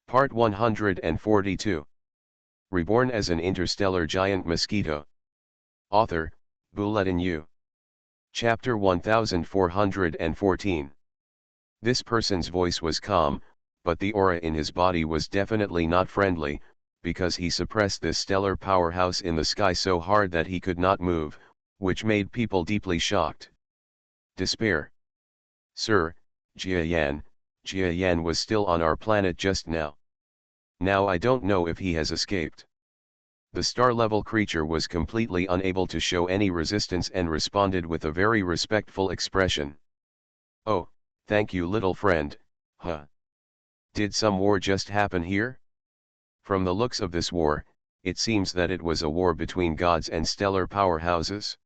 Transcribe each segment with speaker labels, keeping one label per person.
Speaker 1: Part 142. Reborn as an interstellar giant mosquito. Author, Bulletin U. Chapter 1414. This person's voice was calm, but the aura in his body was definitely not friendly, because he suppressed this stellar powerhouse in the sky so hard that he could not move, which made people deeply shocked. Despair. Sir, Jia Yan was still on our planet just now. Now I don't know if he has escaped. The star-level creature was completely unable to show any resistance and responded with a very respectful expression. Oh, thank you little friend, huh? Did some war just happen here? From the looks of this war, it seems that it was a war between gods and stellar powerhouses.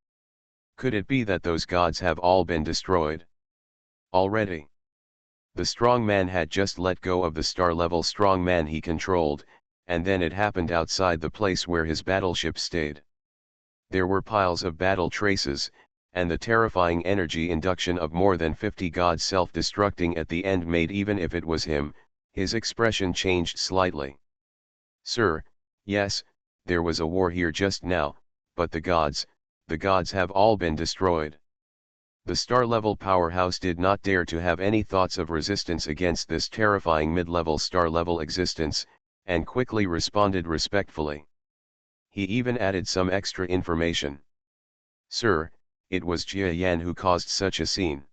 Speaker 1: Could it be that those gods have all been destroyed already? The strong man had just let go of the star-level strong man he controlled, and then it happened outside the place where his battleship stayed. There were piles of battle traces, and the terrifying energy induction of more than 50 gods self-destructing at the end made even if it was him, his expression changed slightly. Sir, yes, there was a war here just now, but the gods have all been destroyed. The star-level powerhouse did not dare to have any thoughts of resistance against this terrifying mid-level star-level existence, and quickly responded respectfully. He even added some extra information. Sir, it was Jia Yan who caused such a scene.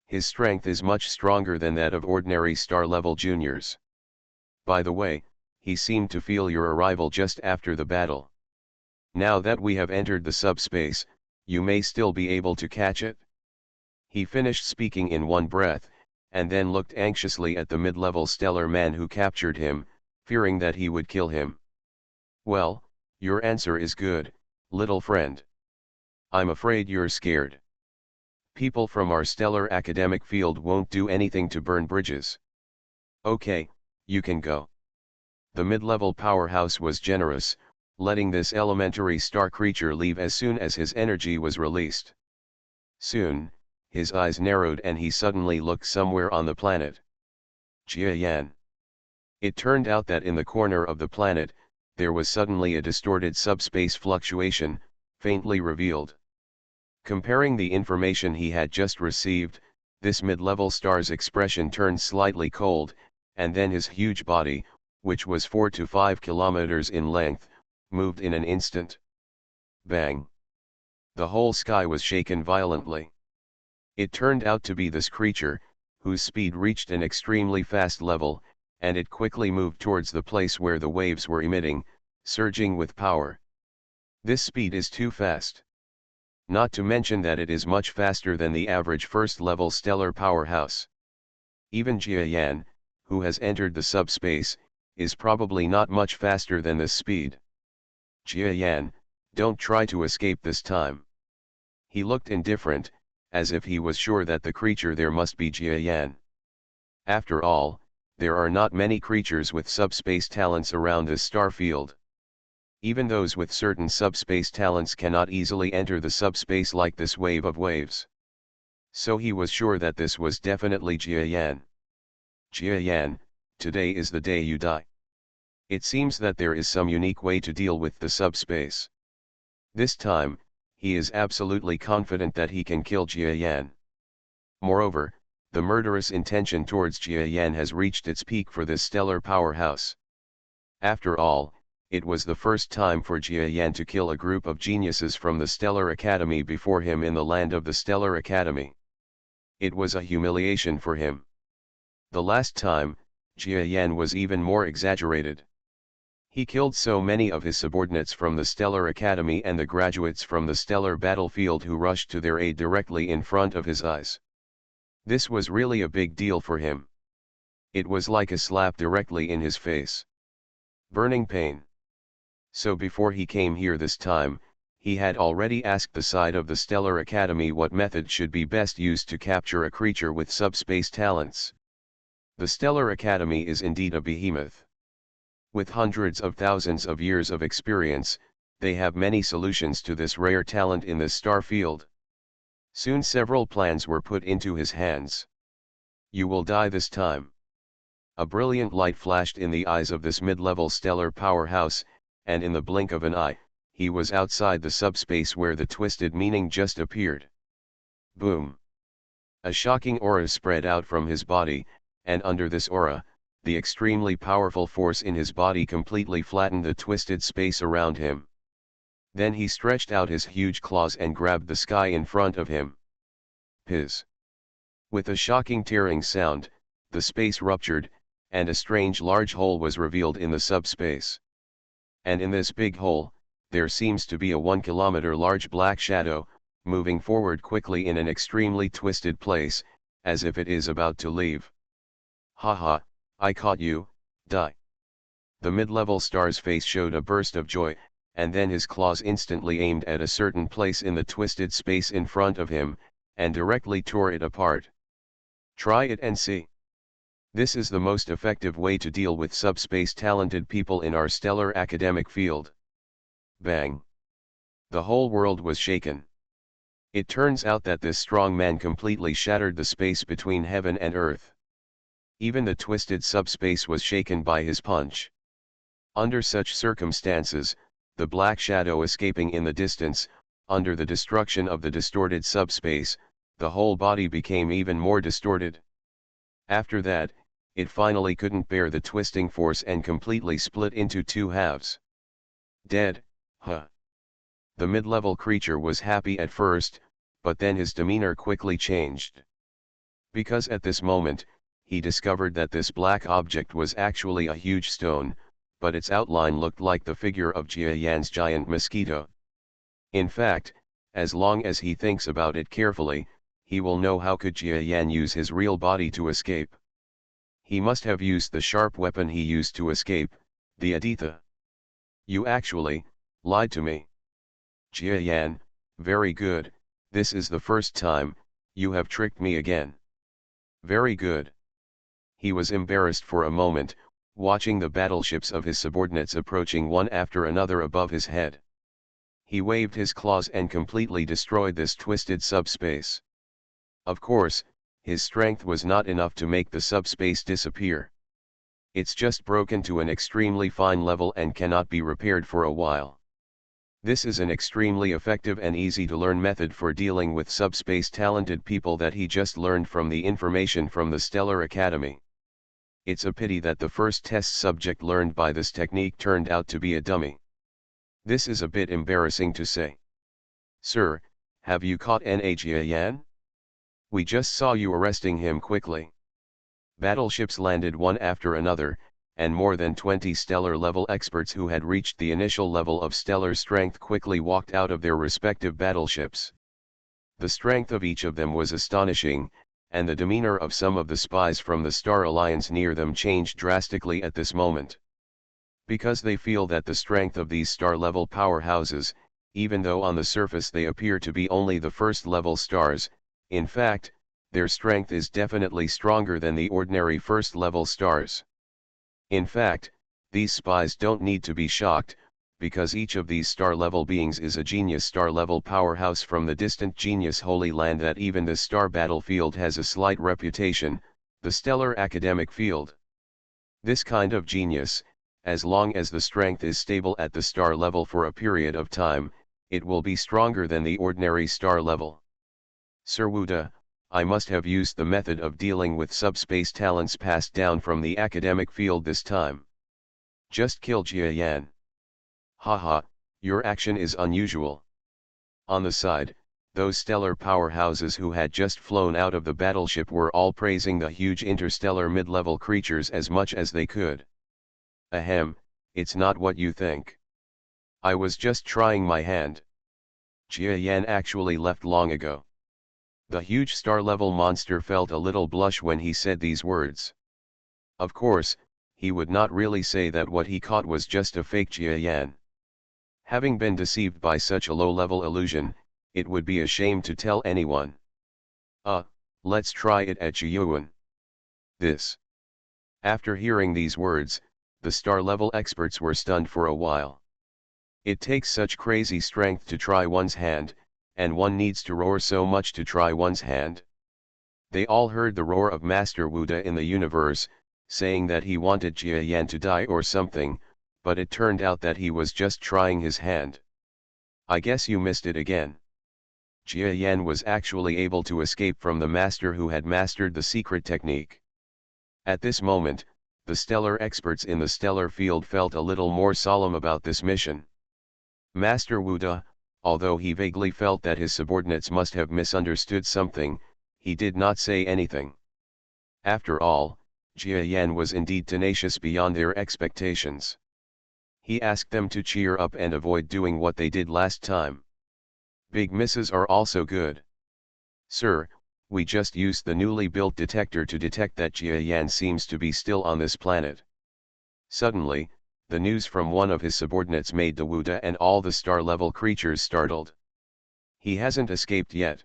Speaker 1: His strength is much stronger than that of ordinary star-level juniors. By the way, he seemed to feel your arrival just after the battle. Now that we have entered the subspace, you may still be able to catch it? He finished speaking in one breath, and then looked anxiously at the mid-level stellar man who captured him, fearing that he would kill him. Well, your answer is good, little friend. I'm afraid you're scared. People from our stellar academic field won't do anything to burn bridges. Okay, you can go. The mid-level powerhouse was generous, letting this elementary star creature leave as soon as his energy was released. Soon, his eyes narrowed and he suddenly looked somewhere on the planet. Jia Yan. It turned out that in the corner of the planet, there was suddenly a distorted subspace fluctuation, faintly revealed. Comparing the information he had just received, this mid-level star's expression turned slightly cold, and then his huge body, which was 4 to 5 kilometers in length, moved in an instant. Bang! The whole sky was shaken violently. It turned out to be this creature, whose speed reached an extremely fast level, and it quickly moved towards the place where the waves were emitting, surging with power. This speed is too fast. Not to mention that it is much faster than the average first-level stellar powerhouse. Even Jia Yan, who has entered the subspace, is probably not much faster than this speed. Jia Yan, don't try to escape this time. He looked indifferent, as if he was sure that the creature there must be Jia Yan. After all, there are not many creatures with subspace talents around this star field. Even those with certain subspace talents cannot easily enter the subspace like this wave of waves. So he was sure that this was definitely Jia Yan. Jia Yan, today is the day you die. It seems that there is some unique way to deal with the subspace. This time, he is absolutely confident that he can kill Jia Yan. Moreover, the murderous intention towards Jia Yan has reached its peak for this stellar powerhouse. After all, it was the first time for Jia Yan to kill a group of geniuses from the Stellar Academy before him in the land of the Stellar Academy. It was a humiliation for him. The last time, Jia Yan was even more exaggerated. He killed so many of his subordinates from the Stellar Academy and the graduates from the stellar battlefield who rushed to their aid directly in front of his eyes. This was really a big deal for him. It was like a slap directly in his face. Burning pain. So before he came here this time, he had already asked the side of the Stellar Academy what method should be best used to capture a creature with subspace talents. The Stellar Academy is indeed a behemoth. With hundreds of thousands of years of experience, they have many solutions to this rare talent in this star field. Soon several plans were put into his hands. You will die this time. A brilliant light flashed in the eyes of this mid-level stellar powerhouse, and in the blink of an eye, he was outside the subspace where the twisted meaning just appeared. Boom! A shocking aura spread out from his body, and under this aura, the extremely powerful force in his body completely flattened the twisted space around him. Then he stretched out his huge claws and grabbed the sky in front of him. Piz! With a shocking tearing sound, the space ruptured, and a strange large hole was revealed in the subspace. And in this big hole, there seems to be a 1 kilometer large black shadow, moving forward quickly in an extremely twisted place, as if it is about to leave. Haha, I caught you, die. The mid-level star's face showed a burst of joy, and then his claws instantly aimed at a certain place in the twisted space in front of him, and directly tore it apart. Try it and see. This is the most effective way to deal with subspace talented people in our stellar academic field. Bang! The whole world was shaken. It turns out that this strong man completely shattered the space between heaven and earth. Even the twisted subspace was shaken by his punch. Under such circumstances, the black shadow escaping in the distance, under the destruction of the distorted subspace, the whole body became even more distorted. After that, it finally couldn't bear the twisting force and completely split into two halves. Dead, huh? The mid-level creature was happy at first, but then his demeanor quickly changed. Because at this moment, he discovered that this black object was actually a huge stone, but its outline looked like the figure of Jia Yan's giant mosquito. In fact, as long as he thinks about it carefully, he will know how could Jia Yan use his real body to escape. He must have used the sharp weapon he used to escape, the Aditha. You actually lied to me. Jia Yan, very good, this is the first time you have tricked me again. Very good. He was embarrassed for a moment, watching the battleships of his subordinates approaching one after another above his head. He waved his claws and completely destroyed this twisted subspace. Of course, his strength was not enough to make the subspace disappear. It's just broken to an extremely fine level and cannot be repaired for a while. This is an extremely effective and easy to learn method for dealing with subspace talented people that he just learned from the information from the Stellar Academy. It's a pity that the first test subject learned by this technique turned out to be a dummy. This is a bit embarrassing to say. Sir, have you caught Jia Yan? We just saw you arresting him quickly. Battleships landed one after another, and more than 20 stellar-level experts who had reached the initial level of stellar strength quickly walked out of their respective battleships. The strength of each of them was astonishing, and the demeanor of some of the spies from the Star Alliance near them changed drastically at this moment. Because they feel that the strength of these star-level powerhouses, even though on the surface they appear to be only the first-level stars, in fact, their strength is definitely stronger than the ordinary first-level stars. In fact, these spies don't need to be shocked, because each of these star-level beings is a genius star-level powerhouse from the distant genius Holy Land that even the star battlefield has a slight reputation, the stellar academic field. This kind of genius, as long as the strength is stable at the star level for a period of time, it will be stronger than the ordinary star level. Sir Wuda, I must have used the method of dealing with subspace talents passed down from the academic field this time. Just kill Jia Yan. Haha, your action is unusual. On the side, those stellar powerhouses who had just flown out of the battleship were all praising the huge interstellar mid-level creatures as much as they could. Ahem, it's not what you think. I was just trying my hand. Jia Yan actually left long ago. The huge star-level monster felt a little blush when he said these words. Of course, he would not really say that what he caught was just a fake Jia Yan. Having been deceived by such a low-level illusion, it would be a shame to tell anyone. Let's try it at Jiyuan. This. After hearing these words, the star-level experts were stunned for a while. It takes such crazy strength to try one's hand, and one needs to roar so much to try one's hand. They all heard the roar of Master Wuda in the universe, saying that he wanted Jia Yan to die or something, but it turned out that he was just trying his hand. I guess you missed it again. Jia Yan was actually able to escape from the master who had mastered the secret technique. At this moment, the stellar experts in the stellar field felt a little more solemn about this mission. Master Wu De, although he vaguely felt that his subordinates must have misunderstood something, he did not say anything. After all, Jia Yan was indeed tenacious beyond their expectations. He asked them to cheer up and avoid doing what they did last time. Big misses are also good. Sir, we just used the newly built detector to detect that Jia Yan seems to be still on this planet. Suddenly, the news from one of his subordinates made the Wu De and all the star-level creatures startled. He hasn't escaped yet.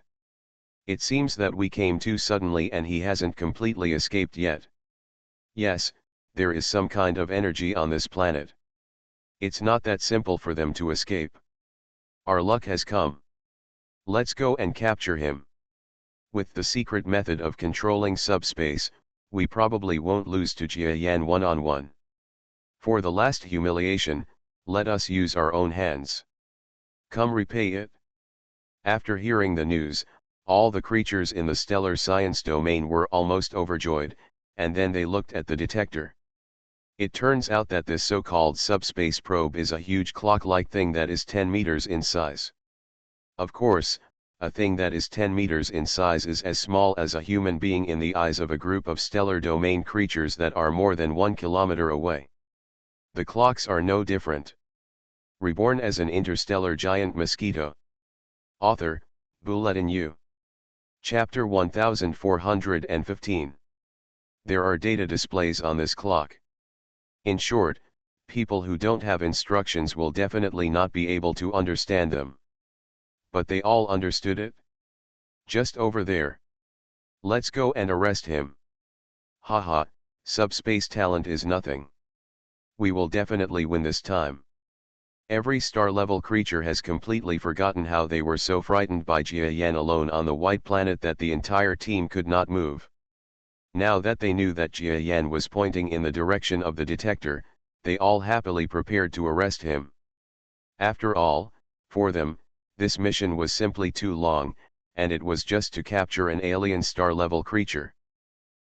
Speaker 1: It seems that we came too suddenly and he hasn't completely escaped yet. Yes, there is some kind of energy on this planet. It's not that simple for them to escape. Our luck has come. Let's go and capture him. With the secret method of controlling subspace, we probably won't lose to Jia Yan one-on-one. For the last humiliation, let us use our own hands. Come repay it. After hearing the news, all the creatures in the stellar science domain were almost overjoyed, and then they looked at the detector. It turns out that this so-called subspace probe is a huge clock-like thing that is 10 meters in size. Of course, a thing that is 10 meters in size is as small as a human being in the eyes of a group of stellar domain creatures that are more than 1 kilometer away. The clocks are no different. Reborn as an interstellar giant mosquito. Author, Bulletin U. Chapter 1415. There are data displays on this clock. In short, people who don't have instructions will definitely not be able to understand them. But they all understood it? Just over there. Let's go and arrest him. Haha, subspace talent is nothing. We will definitely win this time. Every star-level creature has completely forgotten how they were so frightened by Jia Yan alone on the white planet that the entire team could not move. Now that they knew that Jia Yan was pointing in the direction of the detector, they all happily prepared to arrest him. After all, for them, this mission was simply too long, and it was just to capture an alien star-level creature.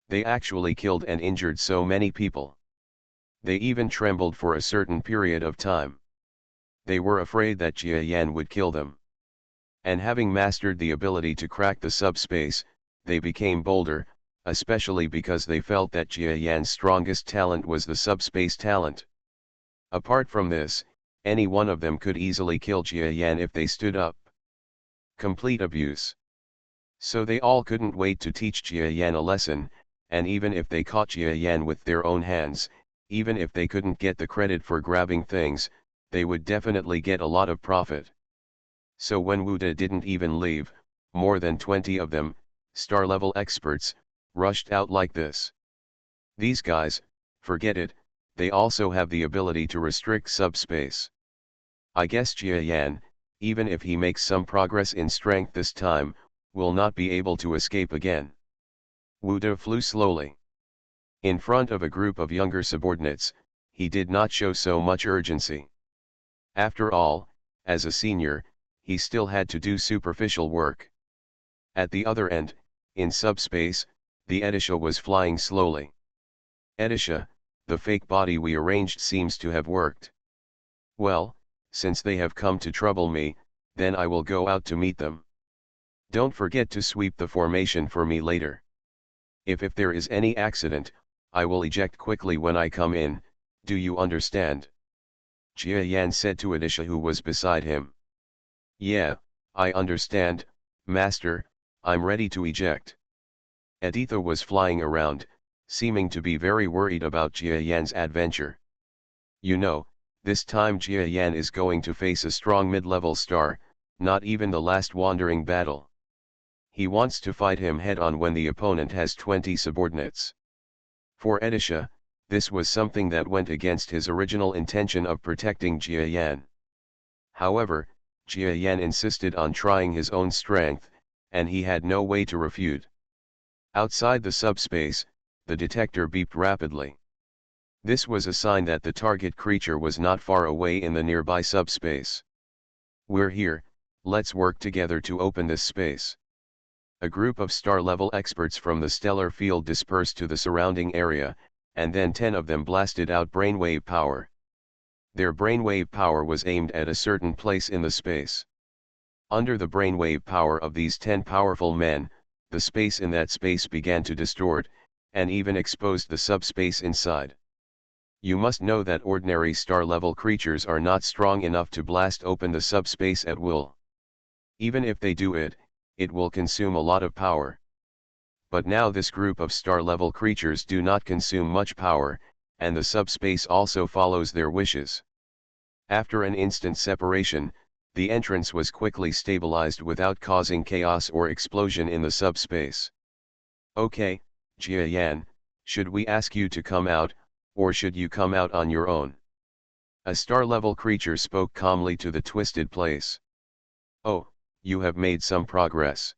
Speaker 1: They actually killed and injured so many people. They even trembled for a certain period of time. They were afraid that Jia Yan would kill them. And having mastered the ability to crack the subspace, they became bolder, especially because they felt that Jia Yan's strongest talent was the subspace talent. Apart from this, any one of them could easily kill Jia Yan if they stood up. Complete abuse. So they all couldn't wait to teach Jia Yan a lesson, and even if they caught Jia Yan with their own hands, even if they couldn't get the credit for grabbing things, they would definitely get a lot of profit. So when Wu De didn't even leave, more than 20 of them, star-level experts, rushed out like this. These guys, forget it, they also have the ability to restrict subspace. I guess Jia Yan, even if he makes some progress in strength this time, will not be able to escape again. Wu De flew slowly. In front of a group of younger subordinates, he did not show so much urgency. After all, as a senior, he still had to do superficial work. At the other end, in subspace, the Edisha was flying slowly. Edisha, the fake body we arranged seems to have worked. Well, since they have come to trouble me, then I will go out to meet them. Don't forget to sweep the formation for me later. If there is any accident, I will eject quickly when I come in, do you understand? Jia Yan said to Edisha who was beside him. Yeah, I understand, Master, I'm ready to eject. Editha was flying around, seeming to be very worried about Jia Yan's adventure. You know, this time Jia Yan is going to face a strong mid-level star, not even the last wandering battle. He wants to fight him head-on when the opponent has 20 subordinates. For Edisha, this was something that went against his original intention of protecting Jia Yan. However, Jia Yan insisted on trying his own strength, and he had no way to refute. Outside the subspace, the detector beeped rapidly. This was a sign that the target creature was not far away in the nearby subspace. "We're here, let's work together to open this space." A group of star-level experts from the stellar field dispersed to the surrounding area, and then 10 of them blasted out brainwave power. Their brainwave power was aimed at a certain place in the space. Under the brainwave power of these 10 powerful men, the space in that space began to distort, and even exposed the subspace inside. You must know that ordinary star-level creatures are not strong enough to blast open the subspace at will. Even if they do it, it will consume a lot of power. But now this group of star-level creatures do not consume much power, and the subspace also follows their wishes. After an instant separation, the entrance was quickly stabilized without causing chaos or explosion in the subspace. "Okay, Jia Yan, should we ask you to come out, or should you come out on your own?" A star-level creature spoke calmly to the twisted place. "Oh, you have made some progress."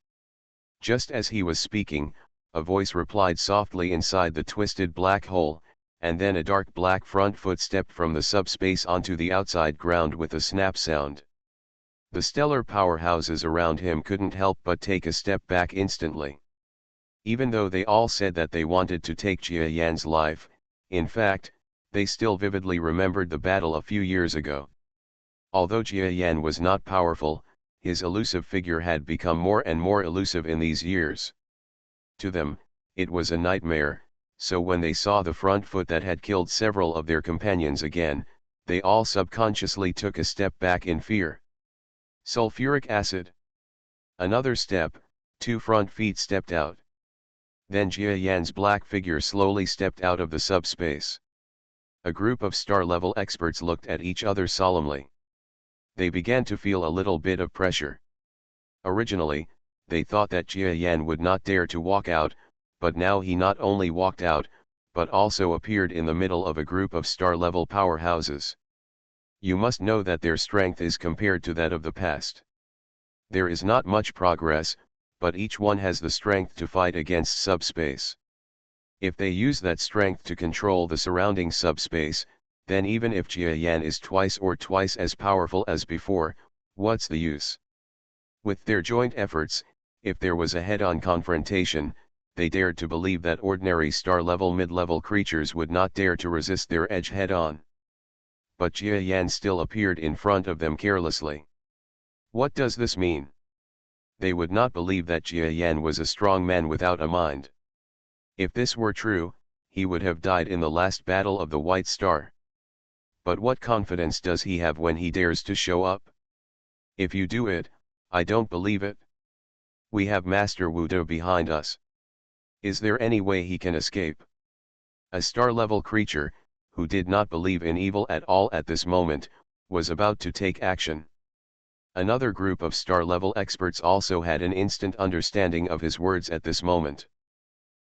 Speaker 1: Just as he was speaking, a voice replied softly inside the twisted black hole, and then a dark black front foot stepped from the subspace onto the outside ground with a snap sound. The stellar powerhouses around him couldn't help but take a step back instantly. Even though they all said that they wanted to take Jia Yan's life, in fact, they still vividly remembered the battle a few years ago. Although Jia Yan was not powerful, his elusive figure had become more and more elusive in these years. To them, it was a nightmare, so when they saw the front foot that had killed several of their companions again, they all subconsciously took a step back in fear. Sulfuric acid. Another step, 2 front feet stepped out. Then Jia Yan's black figure slowly stepped out of the subspace. A group of star-level experts looked at each other solemnly. They began to feel a little bit of pressure. Originally, they thought that Jia Yan would not dare to walk out, but now he not only walked out, but also appeared in the middle of a group of star-level powerhouses. You must know that their strength is compared to that of the past. There is not much progress, but each one has the strength to fight against subspace. If they use that strength to control the surrounding subspace, then even if Jia Yan is twice as powerful as before, what's the use? With their joint efforts, if there was a head-on confrontation, they dared to believe that ordinary star-level mid-level creatures would not dare to resist their edge head-on. But Jia Yan still appeared in front of them carelessly. What does this mean? They would not believe that Jia Yan was a strong man without a mind. If this were true, he would have died in the last battle of the White Star. But what confidence does he have when he dares to show up? If you do it, I don't believe it. We have Master Wu De behind us. Is there any way he can escape? A star-level creature, who did not believe in evil at all at this moment, was about to take action. Another group of star-level experts also had an instant understanding of his words at this moment.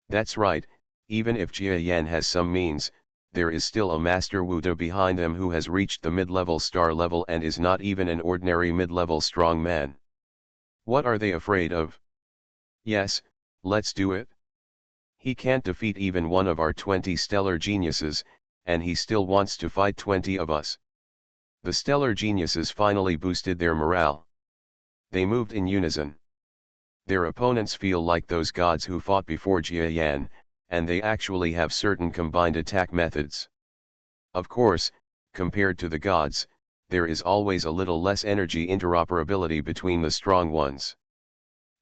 Speaker 1: That's right, even if Jia Yan has some means, there is still a Master Wu De behind them who has reached the mid-level star level and is not even an ordinary mid-level strong man. What are they afraid of? Yes, let's do it. He can't defeat even one of our 20 stellar geniuses, and he still wants to fight 20 of us. The stellar geniuses finally boosted their morale. They moved in unison. Their opponents feel like those gods who fought before Jia Yan, and they actually have certain combined attack methods. Of course, compared to the gods, there is always a little less energy interoperability between the strong ones.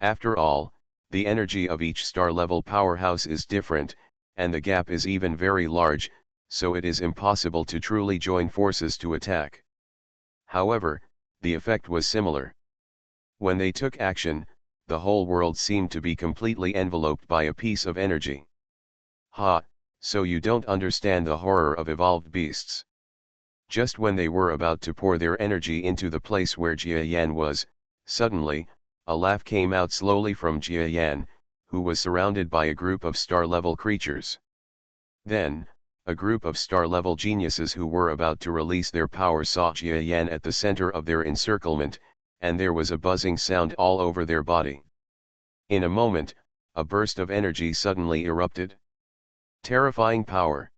Speaker 1: After all, the energy of each star-level powerhouse is different, and the gap is even very large, so it is impossible to truly join forces to attack. However, the effect was similar. When they took action, the whole world seemed to be completely enveloped by a piece of energy. Ha, so you don't understand the horror of evolved beasts. Just when they were about to pour their energy into the place where Jia Yan was, suddenly, a laugh came out slowly from Jia Yan, who was surrounded by a group of star-level creatures. Then, a group of star-level geniuses who were about to release their power saw Jia Yan at the center of their encirclement, and there was a buzzing sound all over their body. In a moment, a burst of energy suddenly erupted. Terrifying power.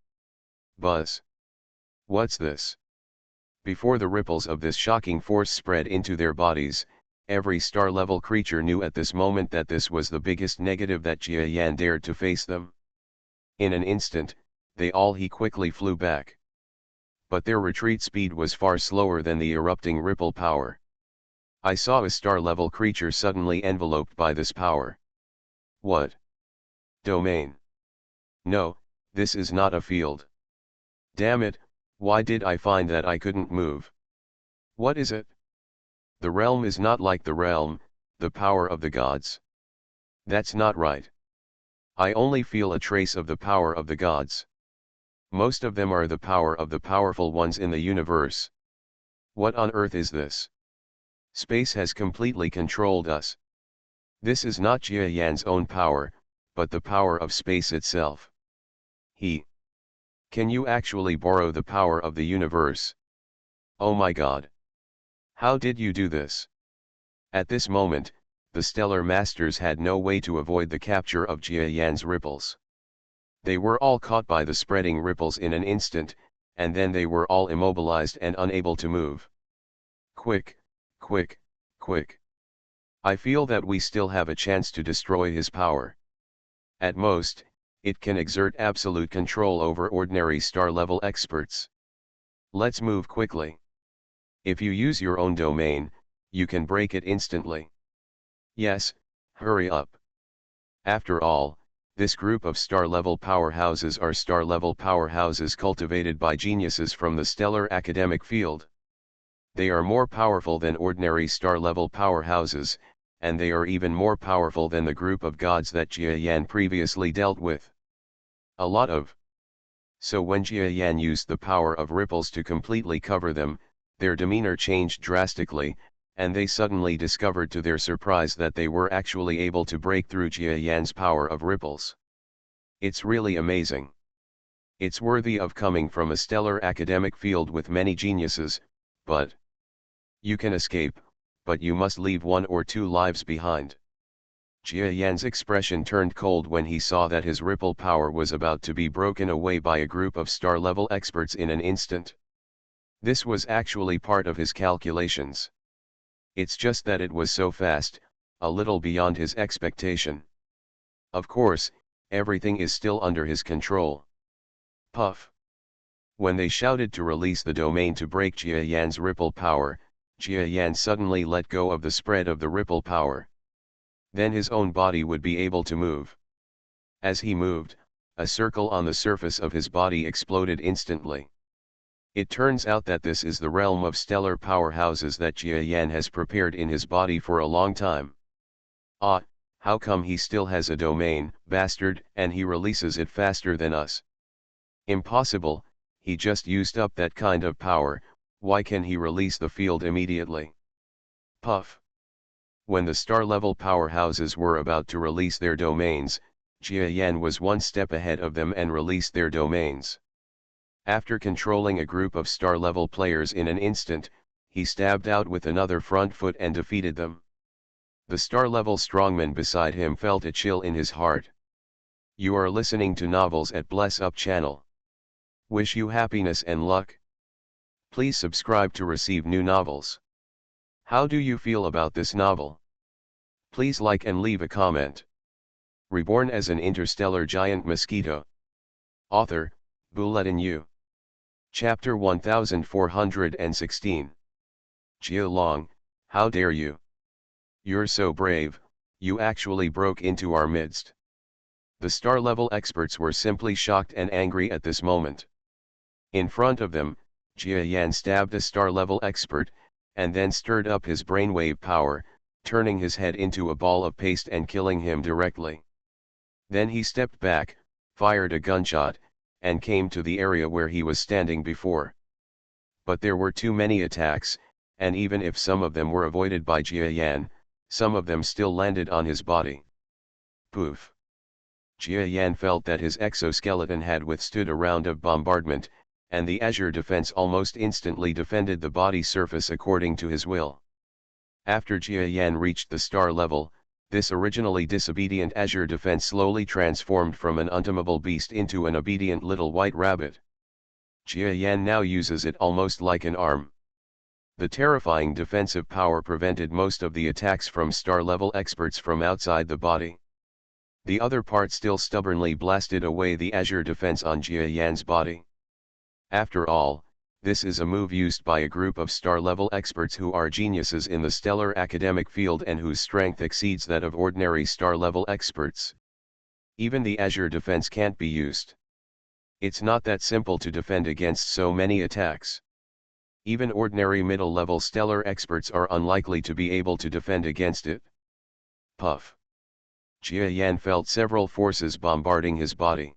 Speaker 1: Buzz. What's this? Before the ripples of this shocking force spread into their bodies, every star-level creature knew at this moment that this was the biggest negative that Jia Yan dared to face them. In an instant, they all quickly flew back. But their retreat speed was far slower than the erupting ripple power. I saw a star-level creature suddenly enveloped by this power. What? Domain. No, this is not a field. Damn it, why did I find that I couldn't move? What is it? The realm is not like the realm, the power of the gods. That's not right. I only feel a trace of the power of the gods. Most of them are the power of the powerful ones in the universe. What on earth is this? Space has completely controlled us. This is not Jia Yan's own power, but the power of space itself. Can you actually borrow the power of the universe? Oh my God. How did you do this? At this moment, the Stellar Masters had no way to avoid the capture of Jia Yan's ripples. They were all caught by the spreading ripples in an instant, and then they were all immobilized and unable to move. Quick, quick, quick. I feel that we still have a chance to destroy his power. At most, it can exert absolute control over ordinary star-level experts. Let's move quickly. If you use your own domain, you can break it instantly. Yes, hurry up. After all, this group of star-level powerhouses are star-level powerhouses cultivated by geniuses from the stellar academic field. They are more powerful than ordinary star-level powerhouses, and they are even more powerful than the group of gods that Jia Yan previously dealt with. A lot of. So when Jia Yan used the power of ripples to completely cover them, their demeanor changed drastically, and they suddenly discovered to their surprise that they were actually able to break through Jia Yan's power of ripples. It's really amazing. It's worthy of coming from a stellar academic field with many geniuses, but you can escape, but you must leave 1 or 2 lives behind. Jia Yan's expression turned cold when he saw that his ripple power was about to be broken away by a group of star-level experts in an instant. This was actually part of his calculations. It's just that it was so fast, a little beyond his expectation. Of course, everything is still under his control. Puff. When they shouted to release the domain to break Jia Yan's ripple power, Jia Yan suddenly let go of the spread of the ripple power. Then his own body would be able to move. As he moved, a circle on the surface of his body exploded instantly. It turns out that this is the realm of stellar powerhouses that Jia Yan has prepared in his body for a long time. Ah, how come he still has a domain, bastard, and he releases it faster than us? Impossible, he just used up that kind of power, why can he release the field immediately? Puff. When the star-level powerhouses were about to release their domains, Jia Yan was 1 step ahead of them and released their domains. After controlling a group of star-level players in an instant, he stabbed out with another front foot and defeated them. The star-level strongman beside him felt a chill in his heart. You are listening to Novels at Bless Up channel. Wish you happiness and luck. Please subscribe to receive new novels. How do you feel about this novel? Please like and leave a comment. Reborn as an interstellar giant mosquito. Author, Bulletin U. Chapter 1416. Jia Long, how dare you? You're so brave, you actually broke into our midst. The star-level experts were simply shocked and angry at this moment. In front of them, Jia Yan stabbed a star-level expert, and then stirred up his brainwave power, turning his head into a ball of paste and killing him directly. Then he stepped back, fired a gunshot, and came to the area where he was standing before. But there were too many attacks, and even if some of them were avoided by Jia Yan, some of them still landed on his body. Poof. Jia Yan felt that his exoskeleton had withstood a round of bombardment, and the azure defense almost instantly defended the body surface according to his will. After Jia Yan reached the star level, This originally disobedient Azure defense slowly transformed from an untamable beast into an obedient little white rabbit. Jia Yan now uses it almost like an arm. The terrifying defensive power prevented most of the attacks from star-level experts from outside the body. The other part still stubbornly blasted away the Azure defense on Jia Yan's body. After all, this is a move used by a group of star-level experts who are geniuses in the stellar academic field and whose strength exceeds that of ordinary star-level experts. Even the Azure defense can't be used. It's not that simple to defend against so many attacks. Even ordinary middle-level stellar experts are unlikely to be able to defend against it. Puff. Jia Yan felt several forces bombarding his body.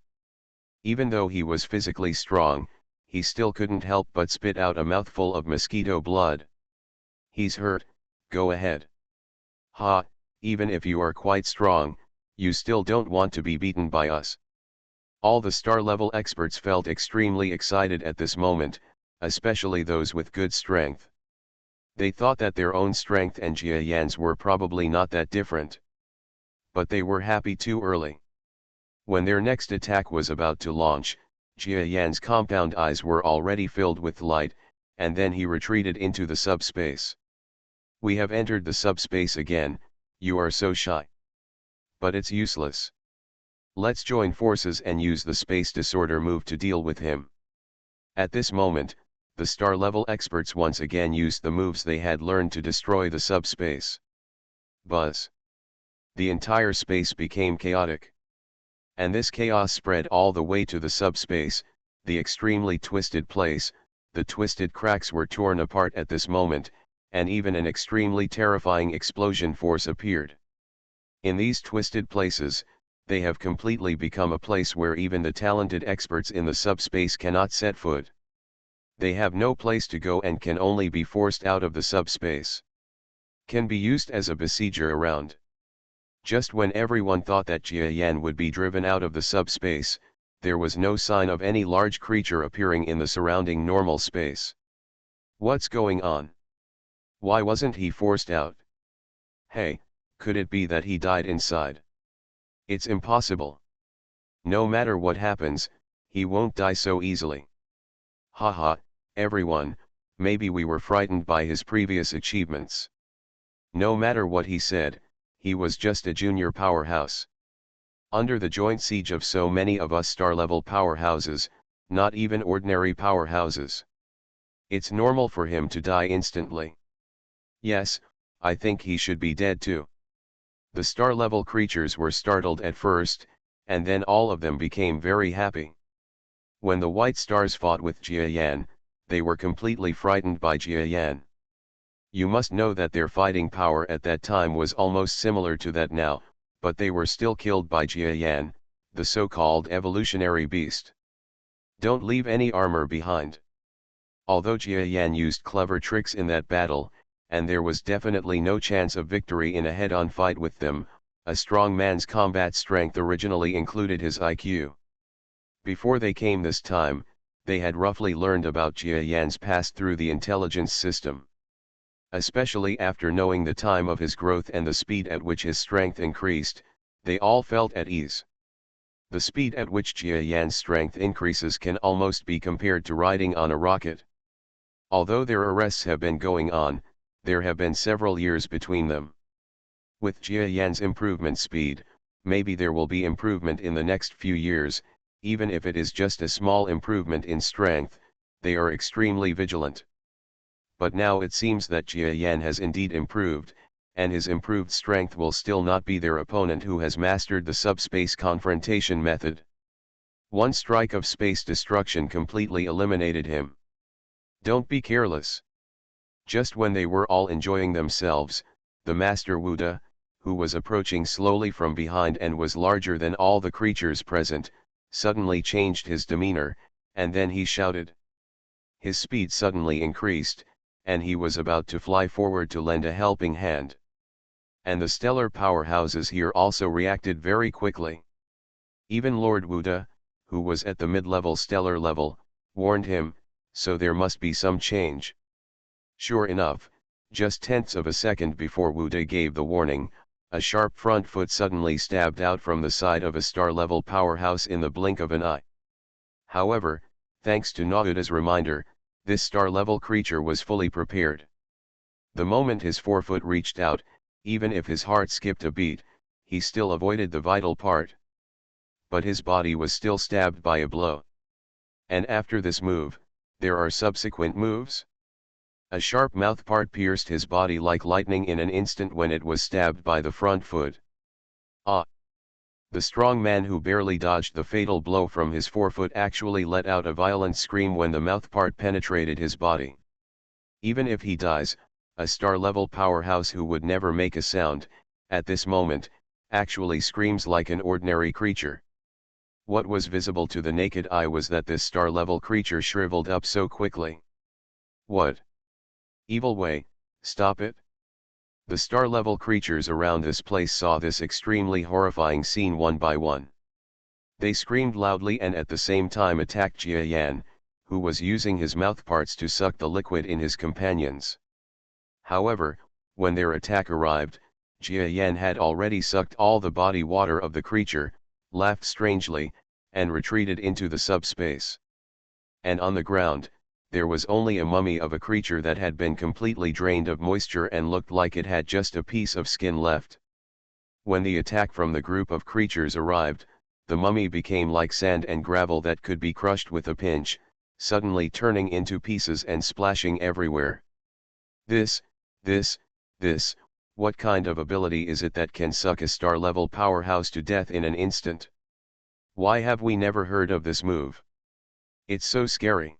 Speaker 1: Even though he was physically strong, he still couldn't help but spit out a mouthful of mosquito blood. He's hurt, go ahead. Ha, even if you are quite strong, you still don't want to be beaten by us. All the star-level experts felt extremely excited at this moment, especially those with good strength. They thought that their own strength and Jia Yan's were probably not that different. But they were happy too early. When their next attack was about to launch, Jia Yan's compound eyes were already filled with light, and then he retreated into the subspace. We have entered the subspace again, you are so shy. But it's useless. Let's join forces and use the space disorder move to deal with him. At this moment, the star-level experts once again used the moves they had learned to destroy the subspace. Buzz. The entire space became chaotic. And this chaos spread all the way to the subspace, the extremely twisted place. The twisted cracks were torn apart at this moment, and even an extremely terrifying explosion force appeared. In these twisted places, they have completely become a place where even the talented experts in the subspace cannot set foot. They have no place to go and can only be forced out of the subspace. Can be used as a besieger around. Just when everyone thought that Jia Yan would be driven out of the subspace, there was no sign of any large creature appearing in the surrounding normal space. What's going on? Why wasn't he forced out? Hey, could it be that he died inside? It's impossible. No matter what happens, he won't die so easily. Haha, everyone, maybe we were frightened by his previous achievements. No matter what he said, he was just a junior powerhouse. Under the joint siege of so many of us star-level powerhouses, not even ordinary powerhouses. It's normal for him to die instantly. Yes, I think he should be dead too. The star-level creatures were startled at first, and then all of them became very happy. When the white stars fought with Jia Yan, they were completely frightened by Jia Yan. You must know that their fighting power at that time was almost similar to that now, but they were still killed by Jia Yan, the so-called evolutionary beast. Don't leave any armor behind. Although Jia Yan used clever tricks in that battle, and there was definitely no chance of victory in a head-on fight with them, a strong man's combat strength originally included his IQ. Before they came this time, they had roughly learned about Jia Yan's past through the intelligence system. Especially after knowing the time of his growth and the speed at which his strength increased, they all felt at ease. The speed at which Jia Yan's strength increases can almost be compared to riding on a rocket. Although their arrests have been going on, there have been several years between them. With Jia Yan's improvement speed, maybe there will be improvement in the next few years, even if it is just a small improvement in strength. They are extremely vigilant. But now it seems that Jia Yan has indeed improved, and his improved strength will still not be their opponent who has mastered the subspace confrontation method. One strike of space destruction completely eliminated him. Don't be careless. Just when they were all enjoying themselves, the Master Wuda, who was approaching slowly from behind and was larger than all the creatures present, suddenly changed his demeanor, and then he shouted. His speed suddenly increased, and he was about to fly forward to lend a helping hand. And the stellar powerhouses here also reacted very quickly. Even Lord Wuda, who was at the mid-level stellar level, warned him, so there must be some change. Sure enough, just tenths of a second before Wuda gave the warning, A sharp front foot suddenly stabbed out from the side of a star-level powerhouse in the blink of an eye. However, thanks to Nauda's reminder, this star-level creature was fully prepared. The moment his forefoot reached out, even if his heart skipped a beat, he still avoided the vital part. But his body was still stabbed by a blow. And after this move, there are subsequent moves. A sharp mouthpart pierced his body like lightning in an instant when it was stabbed by the front foot. Ah! The strong man who barely dodged the fatal blow from his forefoot actually let out a violent scream when the mouthpart penetrated his body. Even if he dies, a star-level powerhouse who would never make a sound, at this moment, actually screams like an ordinary creature. What was visible to the naked eye was that this star-level creature shriveled up so quickly. What? Evil way, stop it! The star-level creatures around this place saw this extremely horrifying scene one by one. They screamed loudly and at the same time attacked Jia Yan, who was using his mouthparts to suck the liquid in his companions. However, when their attack arrived, Jia Yan had already sucked all the body water of the creature, laughed strangely, and retreated into the subspace. And on the ground, there was only a mummy of a creature that had been completely drained of moisture and looked like it had just a piece of skin left. When the attack from the group of creatures arrived, the mummy became like sand and gravel that could be crushed with a pinch, suddenly turning into pieces and splashing everywhere. This, what kind of ability is it that can suck a star-level powerhouse to death in an instant? Why have we never heard of this move? It's so scary.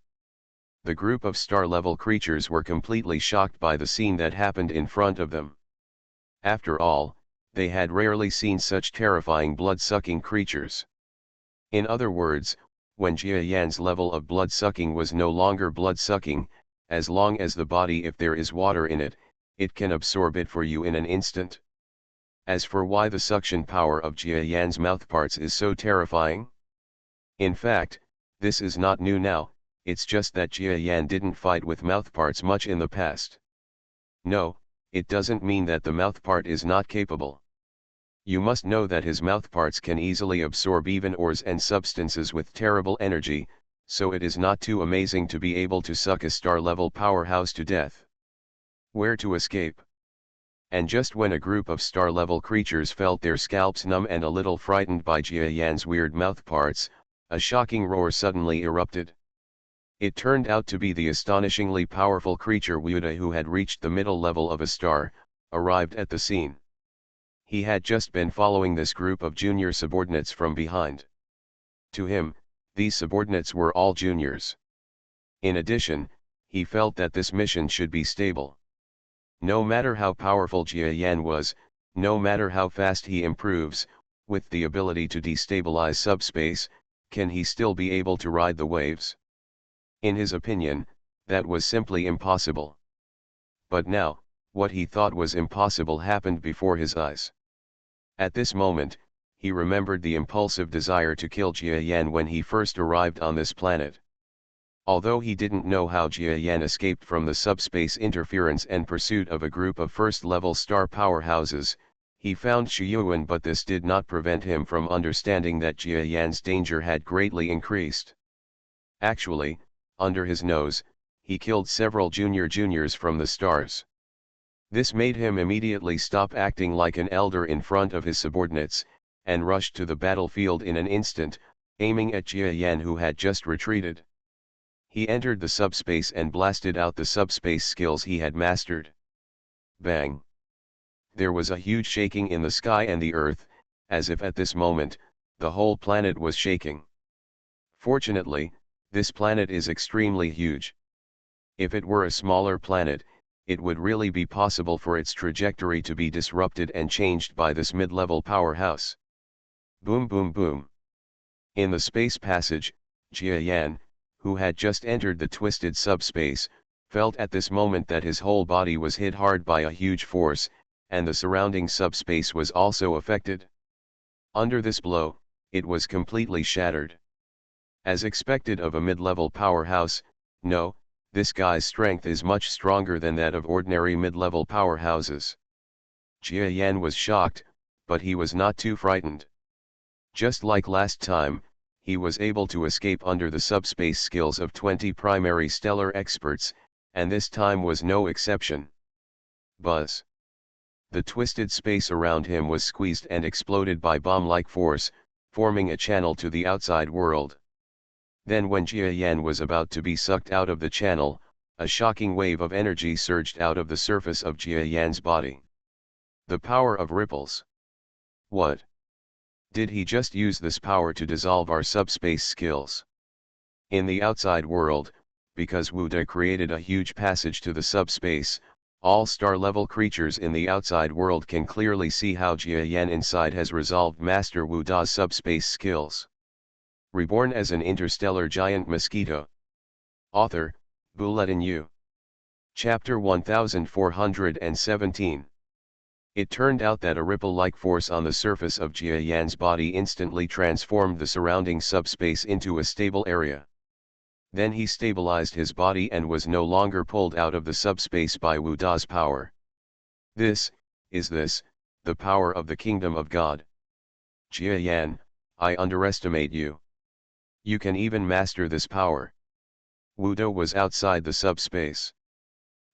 Speaker 1: The group of star-level creatures were completely shocked by the scene that happened in front of them. After all, they had rarely seen such terrifying blood-sucking creatures. In other words, when Jia Yan's level of blood-sucking was no longer blood-sucking, as long as the body, if there is water in it, it can absorb it for you in an instant. As for why the suction power of Jia Yan's mouthparts is so terrifying? In fact, this is not new now. It's just that Jia Yan didn't fight with mouthparts much in the past. No, it doesn't mean that the mouthpart is not capable. You must know that his mouthparts can easily absorb even ores and substances with terrible energy, so it is not too amazing to be able to suck a star-level powerhouse to death. Where to escape? And just when a group of star-level creatures felt their scalps numb and a little frightened by Jia Yan's weird mouthparts, a shocking roar suddenly erupted. It turned out to be the astonishingly powerful creature Wuda, who had reached the middle level of a star, arrived at the scene. He had just been following this group of junior subordinates from behind. To him, these subordinates were all juniors. In addition, he felt that this mission should be stable. No matter how powerful Jia Yan was, no matter how fast he improves, with the ability to destabilize subspace, can he still be able to ride the waves? In his opinion, that was simply impossible. But now, what he thought was impossible happened before his eyes. At this moment, he remembered the impulsive desire to kill Jia Yan when he first arrived on this planet. Although he didn't know how Jia Yan escaped from the subspace interference and pursuit of a group of first-level star powerhouses, he found Shuyuan, but this did not prevent him from understanding that Jia Yan's danger had greatly increased. Actually, under his nose, he killed several juniors from the stars. This made him immediately stop acting like an elder in front of his subordinates, and rushed to the battlefield in an instant, aiming at Jia Yan, who had just retreated. He entered the subspace and blasted out the subspace skills he had mastered. Bang! There was a huge shaking in the sky and the earth, as if at this moment, the whole planet was shaking. Fortunately, this planet is extremely huge. If it were a smaller planet, it would really be possible for its trajectory to be disrupted and changed by this mid-level powerhouse. Boom boom boom. In the space passage, Jia Yan, who had just entered the twisted subspace, felt at this moment that his whole body was hit hard by a huge force, and the surrounding subspace was also affected. Under this blow, it was completely shattered. As expected of a mid-level powerhouse, no, this guy's strength is much stronger than that of ordinary mid-level powerhouses. Jia Yan was shocked, but he was not too frightened. Just like last time, he was able to escape under the subspace skills of 20 primary stellar experts, and this time was no exception. Buzz. The twisted space around him was squeezed and exploded by bomb-like force, forming a channel to the outside world. Then when Jia Yan was about to be sucked out of the channel, a shocking wave of energy surged out of the surface of Jia Yan's body. The power of ripples. What? Did he just use this power to dissolve our subspace skills? In the outside world, because Wu De created a huge passage to the subspace, all star-level creatures in the outside world can clearly see how Jia Yan inside has resolved Master Wu Da's subspace skills. Reborn as an interstellar giant mosquito. Author, Bulletin U. Chapter 1417. It turned out that a ripple-like force on the surface of Jia Yan's body instantly transformed the surrounding subspace into a stable area. Then he stabilized his body and was no longer pulled out of the subspace by Wu Da's power. This, the power of the kingdom of God. Jia Yan, I underestimate you. You can even master this power. Wu Da was outside the subspace.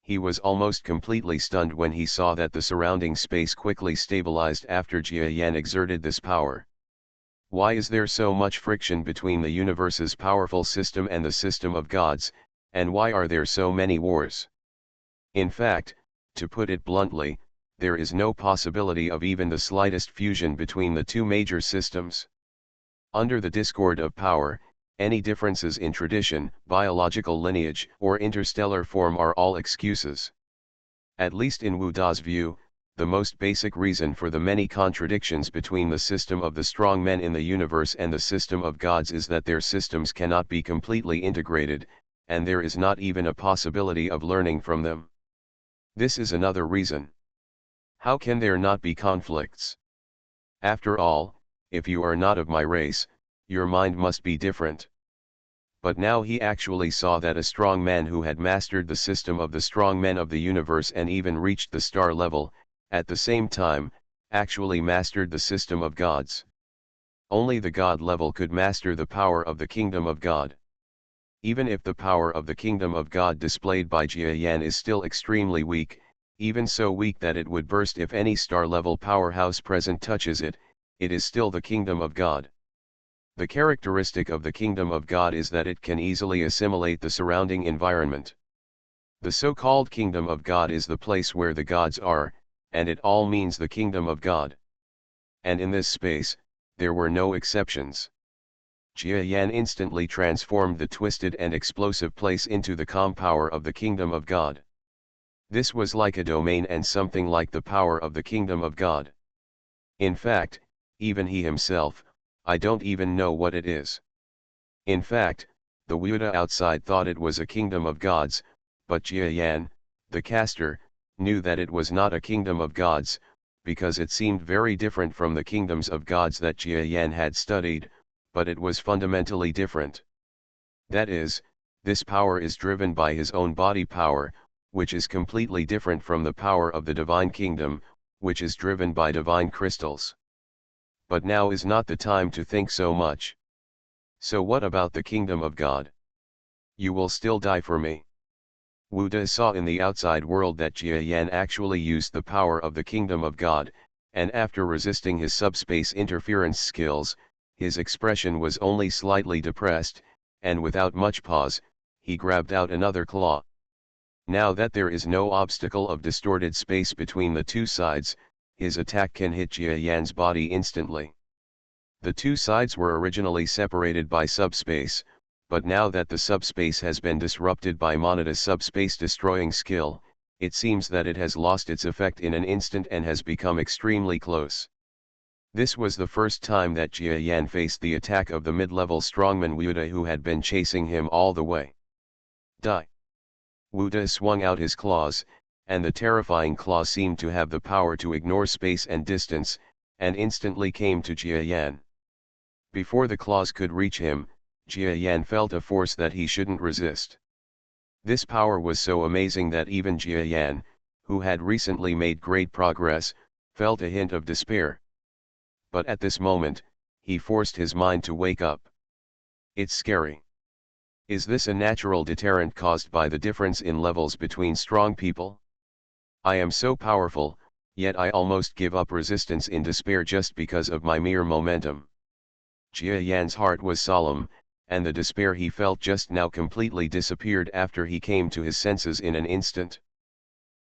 Speaker 1: He was almost completely stunned when he saw that the surrounding space quickly stabilized after Jia Yan exerted this power. Why is there so much friction between the universe's powerful system and the system of gods, and why are there so many wars? In fact, to put it bluntly, there is no possibility of even the slightest fusion between the two major systems. Under the discord of power, any differences in tradition, biological lineage, or interstellar form are all excuses. At least in Wu Da's view, the most basic reason for the many contradictions between the system of the strong men in the universe and the system of gods is that their systems cannot be completely integrated, and there is not even a possibility of learning from them. This is another reason. How can there not be conflicts? After all, if you are not of my race, your mind must be different. But now he actually saw that a strong man who had mastered the system of the strong men of the universe and even reached the star level, at the same time, actually mastered the system of gods. Only the god level could master the power of the kingdom of God. Even if the power of the kingdom of God displayed by Jia Yan is still extremely weak, even so weak that it would burst if any star-level powerhouse present touches it, it is still the kingdom of God. The characteristic of the kingdom of God is that it can easily assimilate the surrounding environment. The so-called kingdom of God is the place where the gods are, and it all means the kingdom of God. And in this space, there were no exceptions. Jia Yan instantly transformed the twisted and explosive place into the calm power of the kingdom of God. This was like a domain and something like the power of the kingdom of God. In fact, even he himself, I don't even know what it is. In fact, the Wu Da outside thought it was a kingdom of gods, but Jia Yan, the caster, knew that it was not a kingdom of gods, because it seemed very different from the kingdoms of gods that Jia Yan had studied, but it was fundamentally different. That is, this power is driven by his own body power, which is completely different from the power of the divine kingdom, which is driven by divine crystals. But now is not the time to think so much. So what about the kingdom of God? You will still die for me. Wu Da saw in the outside world that Jia Yan actually used the power of the kingdom of God, and after resisting his subspace interference skills, his expression was only slightly depressed, and without much pause, he grabbed out another claw. Now that there is no obstacle of distorted space between the two sides, his attack can hit Jia Yan's body instantly. The two sides were originally separated by subspace, but now that the subspace has been disrupted by Monada's subspace destroying skill, it seems that it has lost its effect in an instant and has become extremely close. This was the first time that Jia Yan faced the attack of the mid-level strongman Wu Da who had been chasing him all the way. Die! Wu Da swung out his claws, and the terrifying claw seemed to have the power to ignore space and distance, and instantly came to Jia Yan. Before the claws could reach him, Jia Yan felt a force that he shouldn't resist. This power was so amazing that even Jia Yan, who had recently made great progress, felt a hint of despair. But at this moment, he forced his mind to wake up. It's scary. Is this a natural deterrent caused by the difference in levels between strong people? I am so powerful, yet I almost give up resistance in despair just because of my mere momentum. Jia Yan's heart was solemn, and the despair he felt just now completely disappeared after he came to his senses in an instant.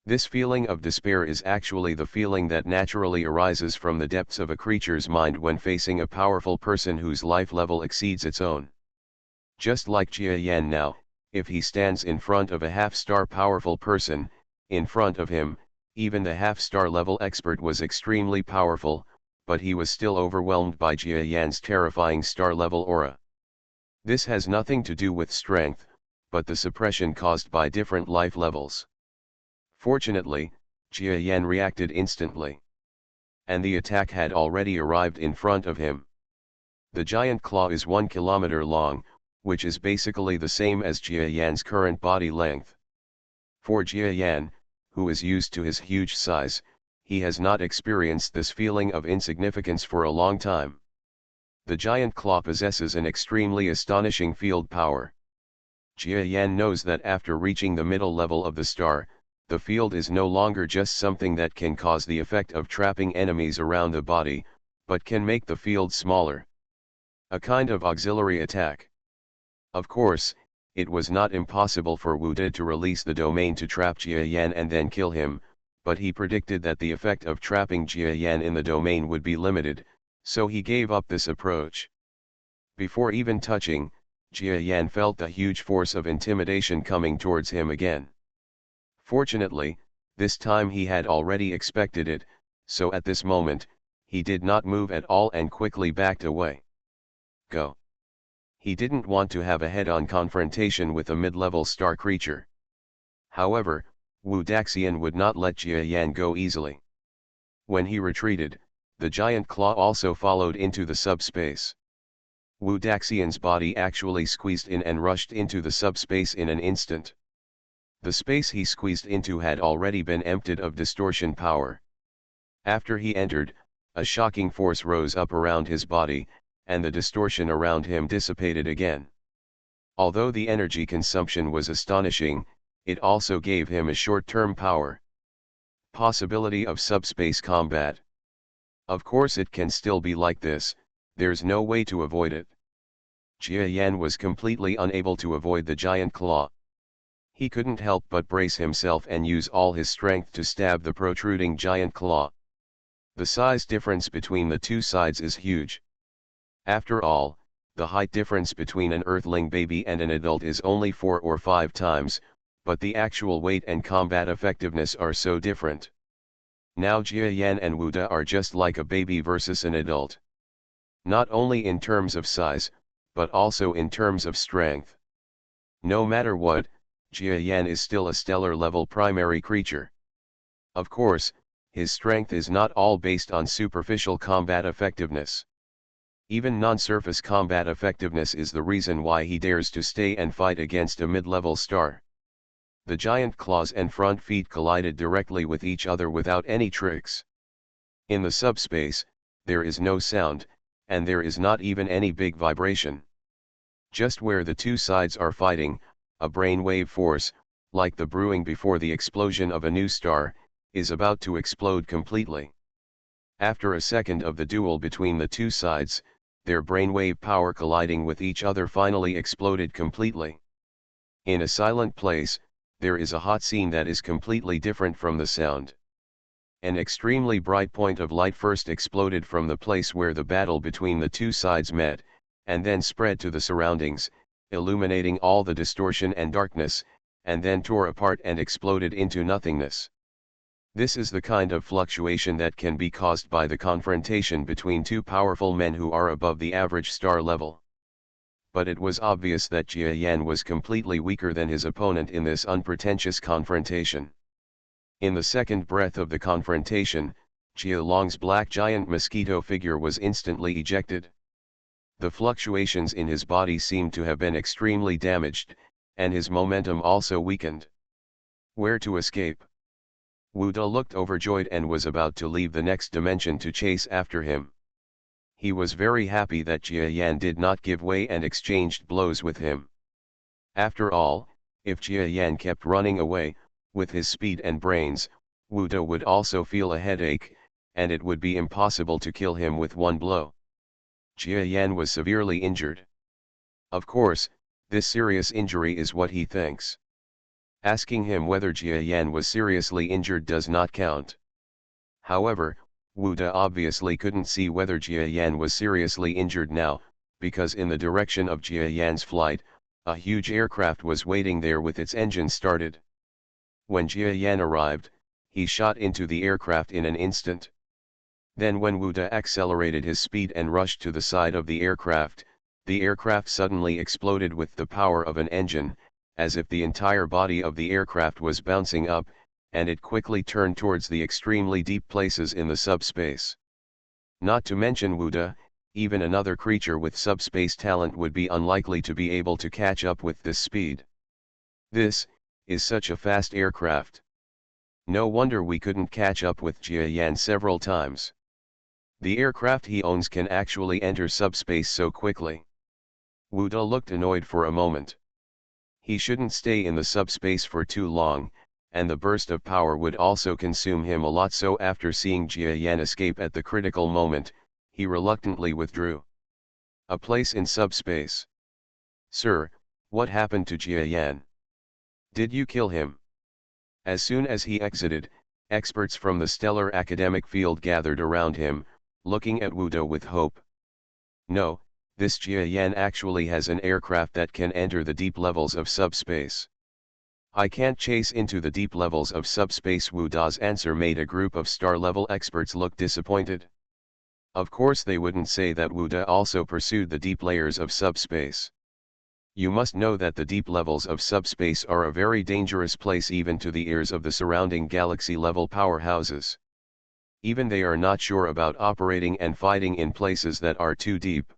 Speaker 1: This feeling of despair is actually the feeling that naturally arises from the depths of a creature's mind when facing a powerful person whose life level exceeds its own. Just like Jia Yan now, if he stands in front of a half-star powerful person, in front of him, even the half-star level expert was extremely powerful, but he was still overwhelmed by Jia Yan's terrifying star-level aura. This has nothing to do with strength, but the suppression caused by different life levels. Fortunately, Jia Yan reacted instantly. And the attack had already arrived in front of him. The giant claw is 1 kilometer long, which is basically the same as Jia Yan's current body length. For Jia Yan, who is used to his huge size, he has not experienced this feeling of insignificance for a long time. The giant claw possesses an extremely astonishing field power. Jia Yan knows that after reaching the middle level of the star, the field is no longer just something that can cause the effect of trapping enemies around the body, but can make the field smaller. A kind of auxiliary attack. Of course, it was not impossible for Wu De to release the domain to trap Jia Yan and then kill him, but he predicted that the effect of trapping Jia Yan in the domain would be limited, so he gave up this approach. Before even touching, Jia Yan felt the huge force of intimidation coming towards him again. Fortunately, this time he had already expected it, so at this moment, he did not move at all and quickly backed away. Go. He didn't want to have a head-on confrontation with a mid-level star creature. However, Wu Daxian would not let Jia Yan go easily. When he retreated, the giant claw also followed into the subspace. Wu Daxian's body actually squeezed in and rushed into the subspace in an instant. The space he squeezed into had already been emptied of distortion power. After he entered, a shocking force rose up around his body, and the distortion around him dissipated again. Although the energy consumption was astonishing, it also gave him a short-term power. Possibility of subspace combat. Of course it can still be like this, there's no way to avoid it. Jia Yan was completely unable to avoid the giant claw. He couldn't help but brace himself and use all his strength to stab the protruding giant claw. The size difference between the two sides is huge. After all, the height difference between an Earthling baby and an adult is only 4 or 5 times, but the actual weight and combat effectiveness are so different. Now Jia Yan and Wu De are just like a baby versus an adult. Not only in terms of size, but also in terms of strength. No matter what, Jia Yan is still a stellar-level primary creature. Of course, his strength is not all based on superficial combat effectiveness. Even non-surface combat effectiveness is the reason why he dares to stay and fight against a mid-level star. The giant claws and front feet collided directly with each other without any tricks. In the subspace, there is no sound, and there is not even any big vibration. Just where the two sides are fighting, a brainwave force, like the brewing before the explosion of a new star, is about to explode completely. After a second of the duel between the two sides, their brainwave power colliding with each other finally exploded completely. In a silent place, there is a hot scene that is completely different from the sound. An extremely bright point of light first exploded from the place where the battle between the two sides met, and then spread to the surroundings, illuminating all the distortion and darkness, and then tore apart and exploded into nothingness. This is the kind of fluctuation that can be caused by the confrontation between two powerful men who are above the average star level. But it was obvious that Jia Yan was completely weaker than his opponent in this unpretentious confrontation. In the second breath of the confrontation, Jia Long's black giant mosquito figure was instantly ejected. The fluctuations in his body seemed to have been extremely damaged, and his momentum also weakened. Where to escape? Wuda looked overjoyed and was about to leave the next dimension to chase after him. He was very happy that Jia Yan did not give way and exchanged blows with him. After all, if Jia Yan kept running away, with his speed and brains, Wuda would also feel a headache, and it would be impossible to kill him with one blow. Jia Yan was severely injured. Of course, this serious injury is what he thinks. Asking him whether Jia Yan was seriously injured does not count. However, Wuda obviously couldn't see whether Jia Yan was seriously injured now, because in the direction of Jia Yan's flight, a huge aircraft was waiting there with its engine started. When Jia Yan arrived, he shot into the aircraft in an instant. Then when Wuda accelerated his speed and rushed to the side of the aircraft suddenly exploded with the power of an engine, as if the entire body of the aircraft was bouncing up, and it quickly turned towards the extremely deep places in the subspace. Not to mention Wuda, even another creature with subspace talent would be unlikely to be able to catch up with this speed. This is such a fast aircraft. No wonder we couldn't catch up with Jia Yan several times. The aircraft he owns can actually enter subspace so quickly. Wuda looked annoyed for a moment. He shouldn't stay in the subspace for too long, and the burst of power would also consume him a lot, so after seeing Jia Yan escape at the critical moment, he reluctantly withdrew. A place in subspace. Sir, what happened to Jia Yan? Did you kill him? As soon as he exited, experts from the stellar academic field gathered around him, looking at Wuda with hope. No, this Jia Yan actually has an aircraft that can enter the deep levels of subspace. I can't chase into the deep levels of subspace. Wuda's answer made a group of star-level experts look disappointed. Of course they wouldn't say that Wuda also pursued the deep layers of subspace. You must know that the deep levels of subspace are a very dangerous place even to the ears of the surrounding galaxy-level powerhouses. Even they are not sure about operating and fighting in places that are too deep.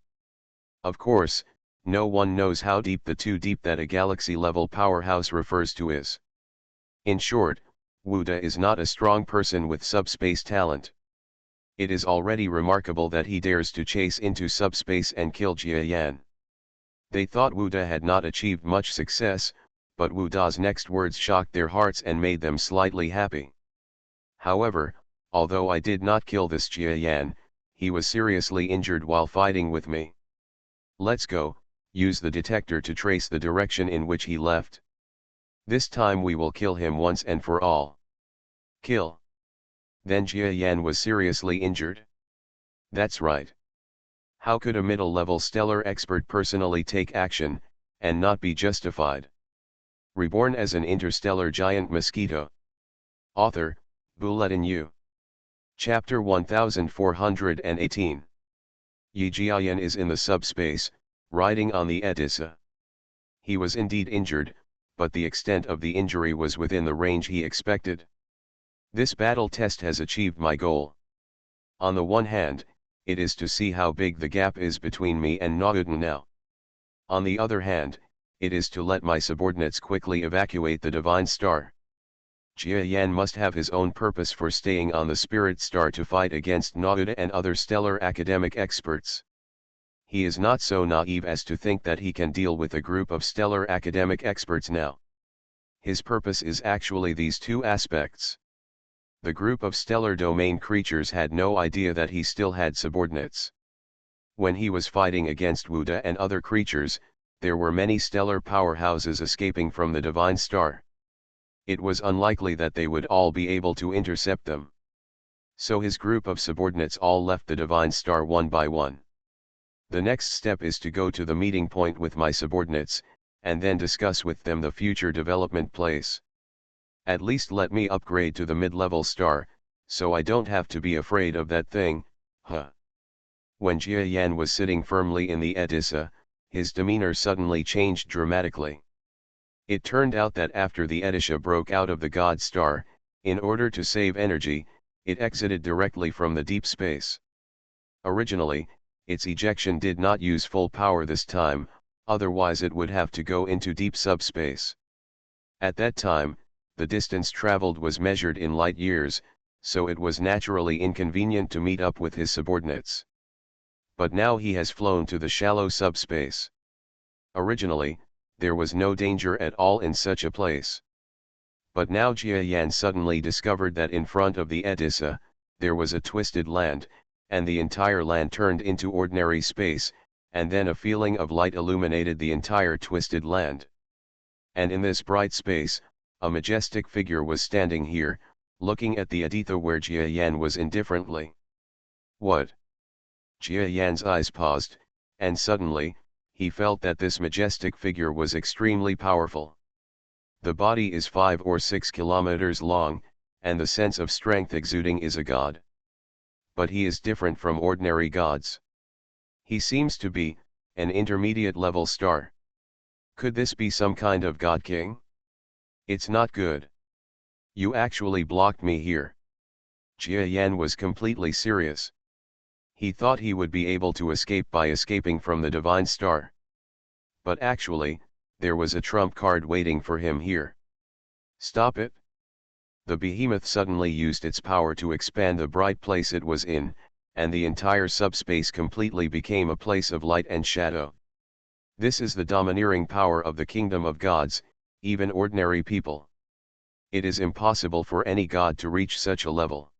Speaker 1: Of course, no one knows how deep the too deep that a galaxy-level powerhouse refers to is. In short, Wuda is not a strong person with subspace talent. It is already remarkable that he dares to chase into subspace and kill Jia Yan. They thought Wuda had not achieved much success, but Wuda's next words shocked their hearts and made them slightly happy. However, although I did not kill this Jia Yan, he was seriously injured while fighting with me. Let's go, use the detector to trace the direction in which he left. This time we will kill him once and for all. Kill. Then Jia Yan was seriously injured? That's right. How could a middle-level stellar expert personally take action, and not be justified? Reborn as an interstellar giant mosquito. Author, Bulletin U. Chapter 1418. Yi Jiayan is in the subspace, riding on the Edissa. He was indeed injured, but the extent of the injury was within the range he expected. This battle test has achieved my goal. On the one hand, it is to see how big the gap is between me and Nauden now. On the other hand, it is to let my subordinates quickly evacuate the Divine Star. Jia Yan must have his own purpose for staying on the Spirit Star to fight against Nauden and other stellar academic experts. He is not so naive as to think that he can deal with a group of stellar academic experts now. His purpose is actually these two aspects. The group of stellar domain creatures had no idea that he still had subordinates. When he was fighting against Wuda and other creatures, there were many stellar powerhouses escaping from the Divine Star. It was unlikely that they would all be able to intercept them. So his group of subordinates all left the Divine Star one by one. The next step is to go to the meeting point with my subordinates, and then discuss with them the future development place. At least let me upgrade to the mid-level star, so I don't have to be afraid of that thing, huh? When Jia Yan was sitting firmly in the Edissa, his demeanor suddenly changed dramatically. It turned out that after the Edissa broke out of the God Star, in order to save energy, it exited directly from the deep space. Originally, its ejection did not use full power this time, otherwise it would have to go into deep subspace. At that time, the distance traveled was measured in light years, so it was naturally inconvenient to meet up with his subordinates. But now he has flown to the shallow subspace. Originally, there was no danger at all in such a place. But now Jia Yan suddenly discovered that in front of the Edissa, there was a twisted land, and the entire land turned into ordinary space, and then a feeling of light illuminated the entire twisted land. And in this bright space, a majestic figure was standing here, looking at the Aditha where Jia Yan was indifferently. What? Jia Yan's eyes paused, and suddenly, he felt that this majestic figure was extremely powerful. The body is 5 or 6 kilometers long, and the sense of strength exuding is a god. But he is different from ordinary gods. He seems to be an intermediate level star. Could this be some kind of god king? It's not good. You actually blocked me here. Jia Yan was completely serious. He thought he would be able to escape by escaping from the divine star. But actually, there was a trump card waiting for him here. Stop it! The behemoth suddenly used its power to expand the bright place it was in, and the entire subspace completely became a place of light and shadow. This is the domineering power of the kingdom of gods, even ordinary people. It is impossible for any god to reach such a level.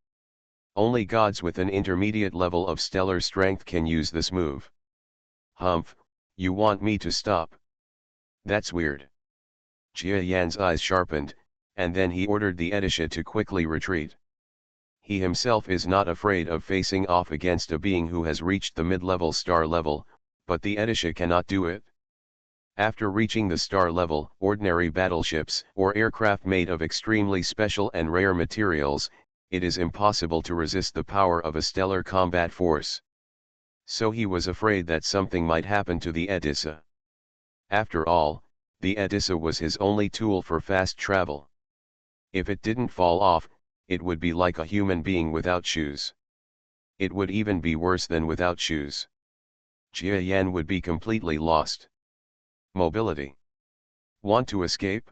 Speaker 1: Only gods with an intermediate level of stellar strength can use this move. Humph, you want me to stop? That's weird. Jia Yan's eyes sharpened, and then he ordered the Edisha to quickly retreat. He himself is not afraid of facing off against a being who has reached the mid-level star level, but the Edisha cannot do it. After reaching the star level, ordinary battleships or aircraft made of extremely special and rare materials, it is impossible to resist the power of a stellar combat force. So he was afraid that something might happen to the Edissa. After all, the Edissa was his only tool for fast travel. If it didn't fall off, it would be like a human being without shoes. It would even be worse than without shoes. Jia Yan would be completely lost. Mobility. Want to escape?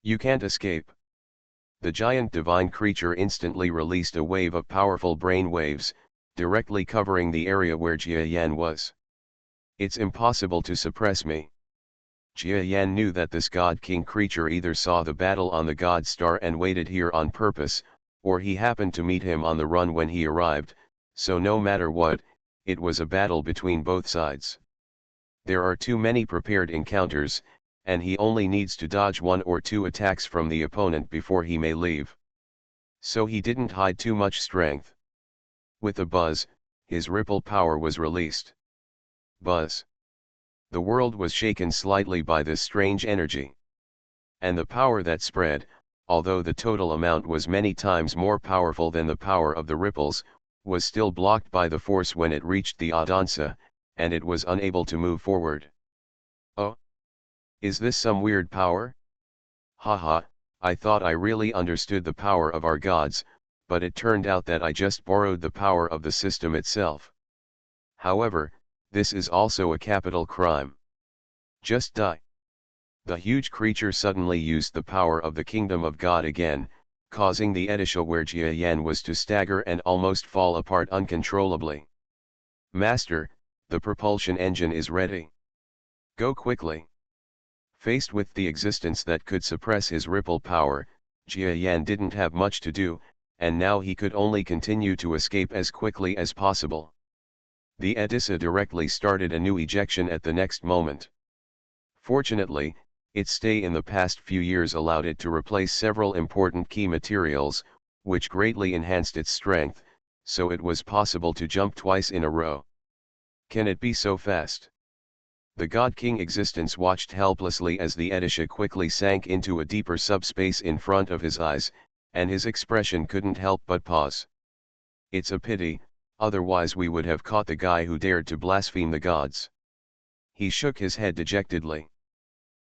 Speaker 1: You can't escape. The giant divine creature instantly released a wave of powerful brain waves, directly covering the area where Jia Yan was. It's impossible to suppress me. Jia Yan knew that this god-king creature either saw the battle on the god star and waited here on purpose, or he happened to meet him on the run when he arrived, so no matter what, it was a battle between both sides. There are too many prepared encounters, and he only needs to dodge 1 or 2 attacks from the opponent before he may leave. So he didn't hide too much strength. With a buzz, his ripple power was released. Buzz. The world was shaken slightly by this strange energy. And the power that spread, although the total amount was many times more powerful than the power of the ripples, was still blocked by the force when it reached the Adansa, and it was unable to move forward. Oh? Is this some weird power? Haha, I thought I really understood the power of our gods, but it turned out that I just borrowed the power of the system itself. However, this is also a capital crime. Just die. The huge creature suddenly used the power of the kingdom of God again, causing the Edisha where Jia Yan was to stagger and almost fall apart uncontrollably. Master, the propulsion engine is ready. Go quickly. Faced with the existence that could suppress his ripple power, Jia Yan didn't have much to do, and now he could only continue to escape as quickly as possible. The Edissa directly started a new ejection at the next moment. Fortunately, its stay in the past few years allowed it to replace several important key materials, which greatly enhanced its strength, so it was possible to jump twice in a row. Can it be so fast? The God-King existence watched helplessly as the Edisha quickly sank into a deeper subspace in front of his eyes, and his expression couldn't help but pause. It's a pity, otherwise we would have caught the guy who dared to blaspheme the gods. He shook his head dejectedly.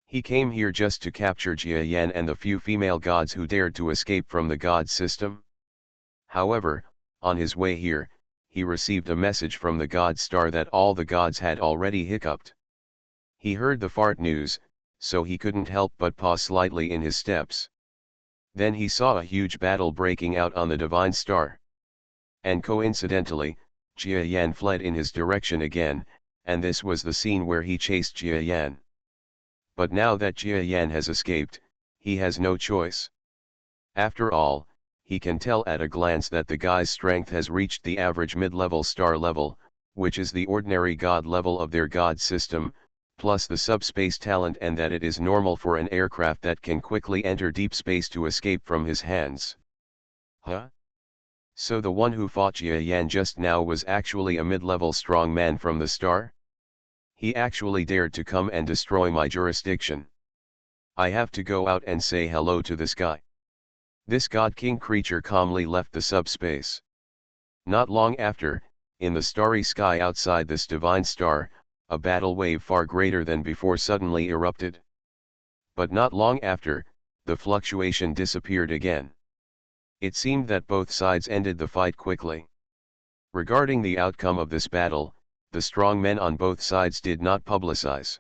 Speaker 1: He came here just to capture Jia Yan and the few female gods who dared to escape from the god system. However, on his way here, he received a message from the god star that all the gods had already hiccuped. He heard the fart news, so he couldn't help but pause slightly in his steps. Then he saw a huge battle breaking out on the divine star. And coincidentally, Jia Yan fled in his direction again, and this was the scene where he chased Jia Yan. But now that Jia Yan has escaped, he has no choice. After all, he can tell at a glance that the guy's strength has reached the average mid-level star level, which is the ordinary god level of their god system, plus the subspace talent, and that it is normal for an aircraft that can quickly enter deep space to escape from his hands. Huh? So the one who fought Jia Yan just now was actually a mid-level strong man from the star? He actually dared to come and destroy my jurisdiction. I have to go out and say hello to this guy. This god-king creature calmly left the subspace. Not long after, in the starry sky outside this divine star, a battle wave far greater than before suddenly erupted. But not long after, the fluctuation disappeared again. It seemed that both sides ended the fight quickly. Regarding the outcome of this battle, the strong men on both sides did not publicize.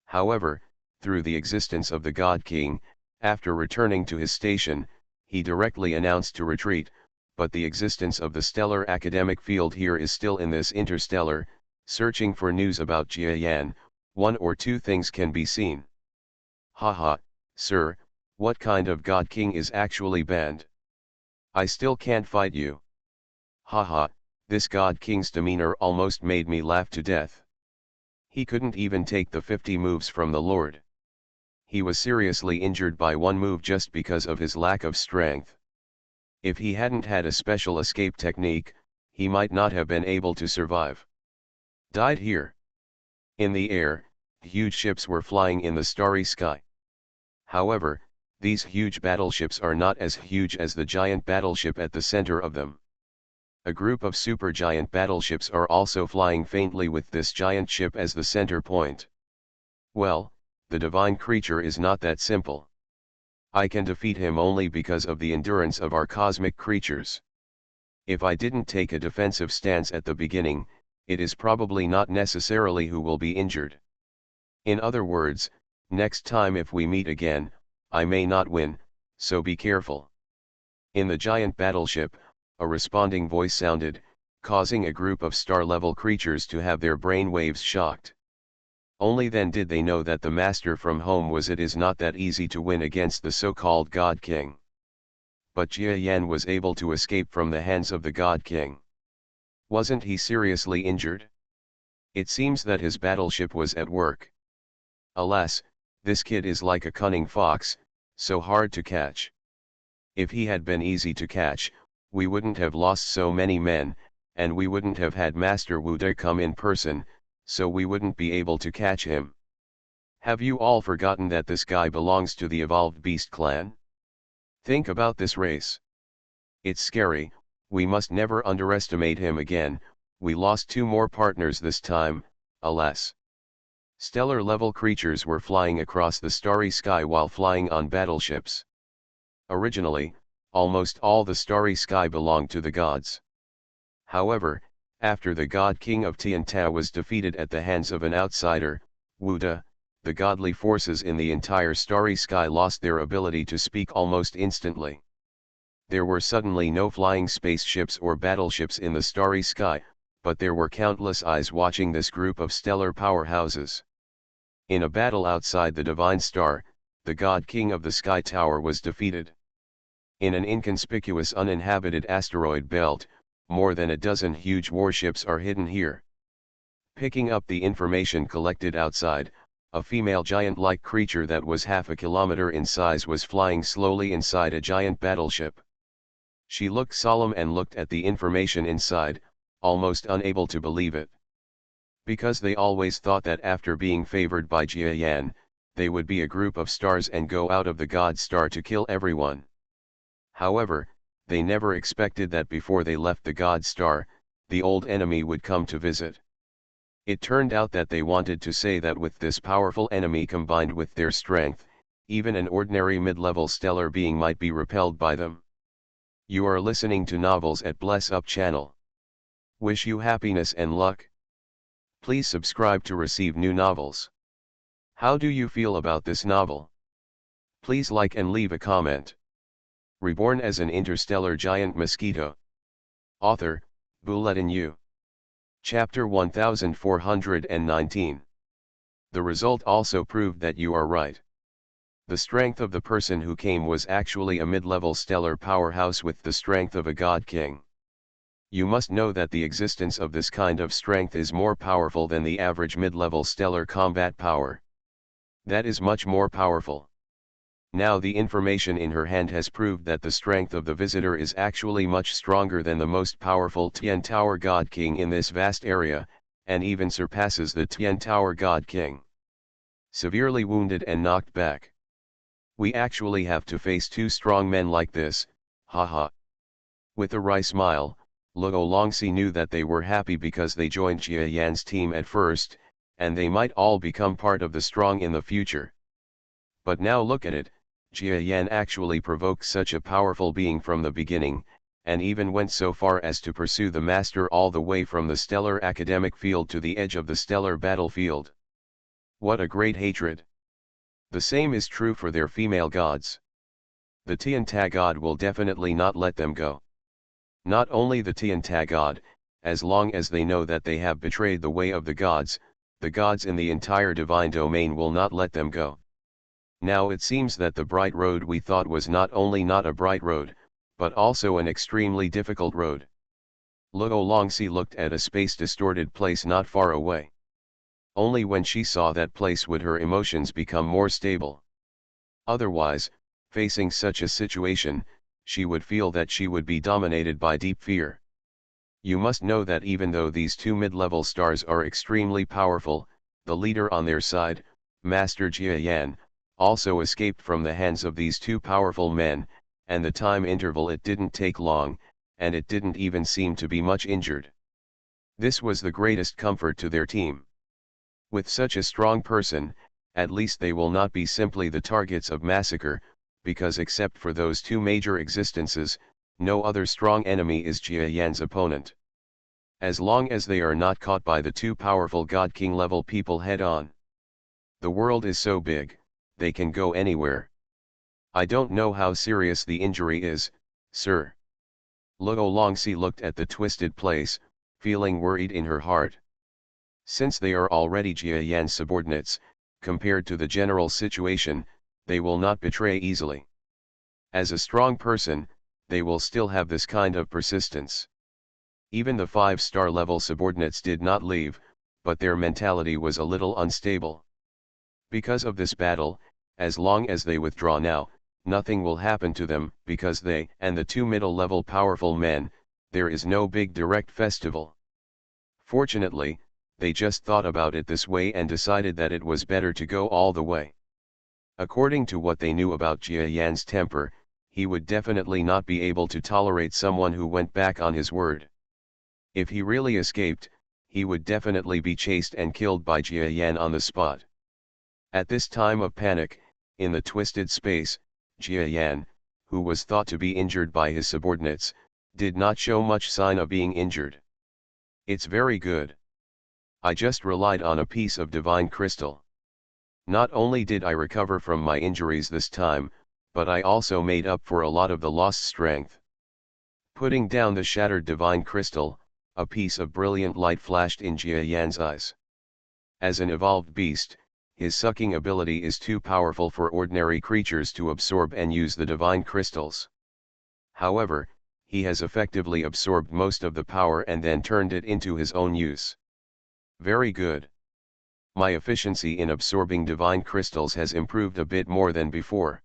Speaker 1: However, through the existence of the God King, after returning to his station, he directly announced to retreat, but the existence of the stellar academic field here is still in this Interstellar, searching for news about Jia Yan, one or two things can be seen. Haha, sir, what kind of God King is actually banned? I still can't fight you. Haha, this God King's demeanor almost made me laugh to death. He couldn't even take the 50 moves from the Lord. He was seriously injured by one move just because of his lack of strength. If he hadn't had a special escape technique, he might not have been able to survive. Died here. In the air, huge ships were flying in the starry sky. However, these huge battleships are not as huge as the giant battleship at the center of them. A group of supergiant battleships are also flying faintly with this giant ship as the center point. Well, the divine creature is not that simple. I can defeat him only because of the endurance of our cosmic creatures. If I didn't take a defensive stance at the beginning, it is probably not necessarily who will be injured. In other words, next time if we meet again, I may not win, so be careful. In the giant battleship, a responding voice sounded, causing a group of star-level creatures to have their brain waves shocked. Only then did they know that the master from home was. It is not that easy to win against the so-called God King. But Jia Yan was able to escape from the hands of the God King. Wasn't he seriously injured? It seems that his battleship was at work. Alas, this kid is like a cunning fox, so hard to catch. If he had been easy to catch, we wouldn't have lost so many men, and we wouldn't have had Master Wu De come in person, so we wouldn't be able to catch him. Have you all forgotten that this guy belongs to the Evolved Beast clan? Think about this race. It's scary, we must never underestimate him again. We lost 2 more partners this time, alas. Stellar-level creatures were flying across the starry sky while flying on battleships. Originally, almost all the starry sky belonged to the gods. However, after the God King of Tianta was defeated at the hands of an outsider, Wu De, the godly forces in the entire starry sky lost their ability to speak almost instantly. There were suddenly no flying spaceships or battleships in the starry sky, but there were countless eyes watching this group of stellar powerhouses. In a battle outside the Divine Star, the God King of the Sky Tower was defeated. In an inconspicuous uninhabited asteroid belt, more than a dozen huge warships are hidden here. Picking up the information collected outside, a female giant-like creature that was half a kilometer in size was flying slowly inside a giant battleship. She looked solemn and looked at the information inside, almost unable to believe it. Because they always thought that after being favored by Jia Yan, they would be a group of stars and go out of the God Star to kill everyone. However, they never expected that before they left the God Star, the old enemy would come to visit. It turned out that they wanted to say that with this powerful enemy combined with their strength, even an ordinary mid-level stellar being might be repelled by them. You are listening to Novels at Bless Up channel. Wish you happiness and luck. Please subscribe to receive new novels. How do you feel about this novel? Please like and leave a comment. Reborn as an interstellar giant mosquito. Author, Bulletin U. Chapter 1419. The result also proved that you are right. The strength of the person who came was actually a mid-level stellar powerhouse with the strength of a god king. You must know that the existence of this kind of strength is more powerful than the average mid-level stellar combat power. That is much more powerful. Now the information in her hand has proved that the strength of the visitor is actually much stronger than the most powerful Tien Tower God King in this vast area, and even surpasses the Tien Tower God King. Severely wounded and knocked back. We actually have to face two strong men like this, haha. With a wry smile, Luo Longxi knew that they were happy because they joined Jia Yan's team at first, and they might all become part of the strong in the future. But now look at it. Jia Yan actually provoked such a powerful being from the beginning, and even went so far as to pursue the master all the way from the stellar academic field to the edge of the stellar battlefield. What a great hatred! The same is true for their female gods. The Tianta god will definitely not let them go. Not only the Tianta god, as long as they know that they have betrayed the way of the gods in the entire divine domain will not let them go. Now it seems that the bright road we thought was not only not a bright road, but also an extremely difficult road. Luo Longxi looked at a space-distorted place not far away. Only when she saw that place would her emotions become more stable. Otherwise, facing such a situation, she would feel that she would be dominated by deep fear. You must know that even though these two mid-level stars are extremely powerful, the leader on their side, Master Jia Yan, also escaped from the hands of these two powerful men, and the time interval it didn't take long, and it didn't even seem to be much injured. This was the greatest comfort to their team. With such a strong person, at least they will not be simply the targets of massacre, because except for those two major existences, no other strong enemy is Jia Yan's opponent. As long as they are not caught by the two powerful God King level people head on. The world is so big, they can go anywhere. I don't know how serious the injury is, sir. Luo Longxi looked at the twisted place, feeling worried in her heart. Since they are already Jia Yan's subordinates, compared to the general situation, they will not betray easily. As a strong person, they will still have this kind of persistence. Even the 5-star level subordinates did not leave, but their mentality was a little unstable. Because of this battle, as long as they withdraw now, nothing will happen to them, because they and the two middle-level powerful men, there is no big direct festival. Fortunately, they just thought about it this way and decided that it was better to go all the way. According to what they knew about Jia Yan's temper, he would definitely not be able to tolerate someone who went back on his word. If he really escaped, he would definitely be chased and killed by Jia Yan on the spot. At this time of panic, in the twisted space, Jia Yan, who was thought to be injured by his subordinates, did not show much sign of being injured. It's very good. I just relied on a piece of divine crystal. Not only did I recover from my injuries this time, but I also made up for a lot of the lost strength. Putting down the shattered divine crystal, a piece of brilliant light flashed in Jia Yan's eyes. As an evolved beast, his sucking ability is too powerful for ordinary creatures to absorb and use the divine crystals. However, he has effectively absorbed most of the power and then turned it into his own use. Very good. My efficiency in absorbing divine crystals has improved a bit more than before.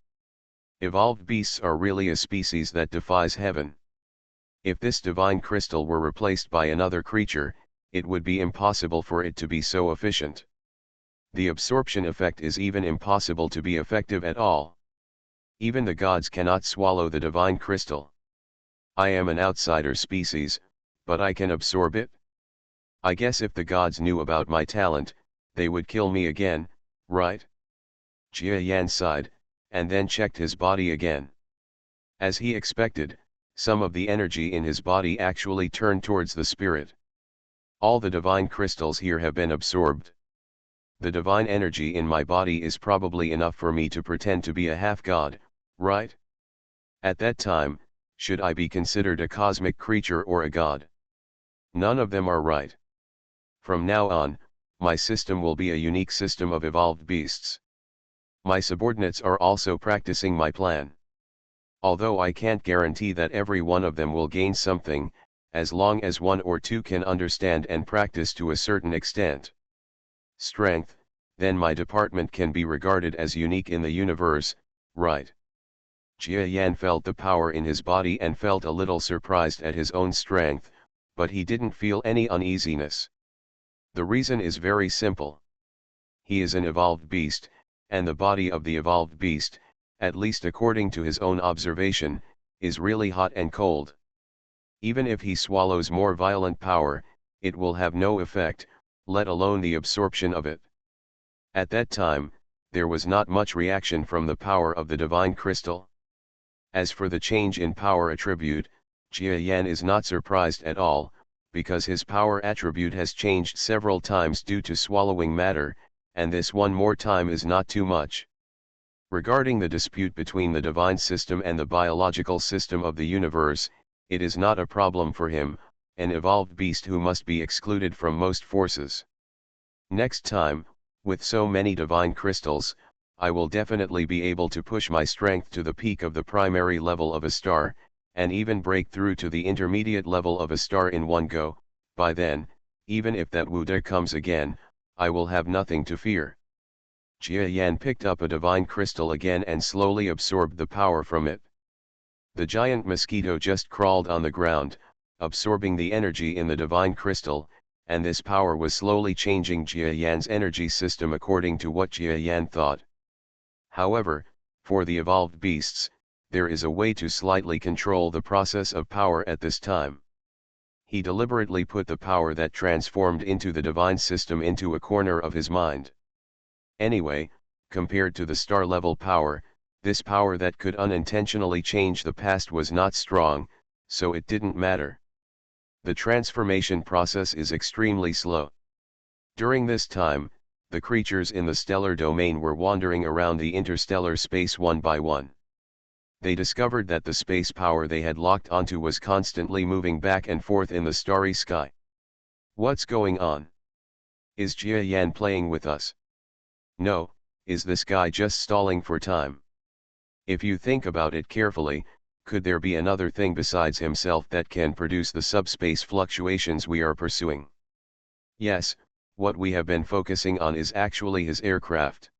Speaker 1: Evolved beasts are really a species that defies heaven. If this divine crystal were replaced by another creature, it would be impossible for it to be so efficient. The absorption effect is even impossible to be effective at all. Even the gods cannot swallow the divine crystal. I am an outsider species, but I can absorb it. I guess if the gods knew about my talent, they would kill me again, right? Jia Yan sighed, and then checked his body again. As he expected, some of the energy in his body actually turned towards the spirit. All the divine crystals here have been absorbed. The divine energy in my body is probably enough for me to pretend to be a half-god, right? At that time, should I be considered a cosmic creature or a god? None of them are right. From now on, my system will be a unique system of evolved beasts. My subordinates are also practicing my plan. Although I can't guarantee that every one of them will gain something, as long as one or two can understand and practice to a certain extent. Strength, then my department can be regarded as unique in the universe, right? Jia Yan felt the power in his body and felt a little surprised at his own strength, but he didn't feel any uneasiness. The reason is very simple. He is an evolved beast, and the body of the evolved beast, at least according to his own observation, is really hot and cold. Even if he swallows more violent power, it will have no effect, let alone the absorption of it. At that time, there was not much reaction from the power of the divine crystal. As for the change in power attribute, Jia Yan is not surprised at all, because his power attribute has changed several times due to swallowing matter, and this one more time is not too much. Regarding the dispute between the divine system and the biological system of the universe, it is not a problem for him, an evolved beast who must be excluded from most forces. Next time, with so many divine crystals, I will definitely be able to push my strength to the peak of the primary level of a star, and even break through to the intermediate level of a star in one go. By then, even if that Wuda comes again, I will have nothing to fear. Jia Yan picked up a divine crystal again and slowly absorbed the power from it. The giant mosquito just crawled on the ground, absorbing the energy in the divine crystal, and this power was slowly changing Jia Yan's energy system according to what Jia Yan thought. However, for the evolved beasts, there is a way to slightly control the process of power at this time. He deliberately put the power that transformed into the divine system into a corner of his mind. Anyway, compared to the star-level power, this power that could unintentionally change the past was not strong, so it didn't matter. The transformation process is extremely slow. During this time, the creatures in the stellar domain were wandering around the interstellar space one by one. They discovered that the space power they had locked onto was constantly moving back and forth in the starry sky. What's going on? Is Jia Yan playing with us? No, is this guy just stalling for time? If you think about it carefully, could there be another thing besides himself that can produce the subspace fluctuations we are pursuing? Yes, what we have been focusing on is actually his aircraft.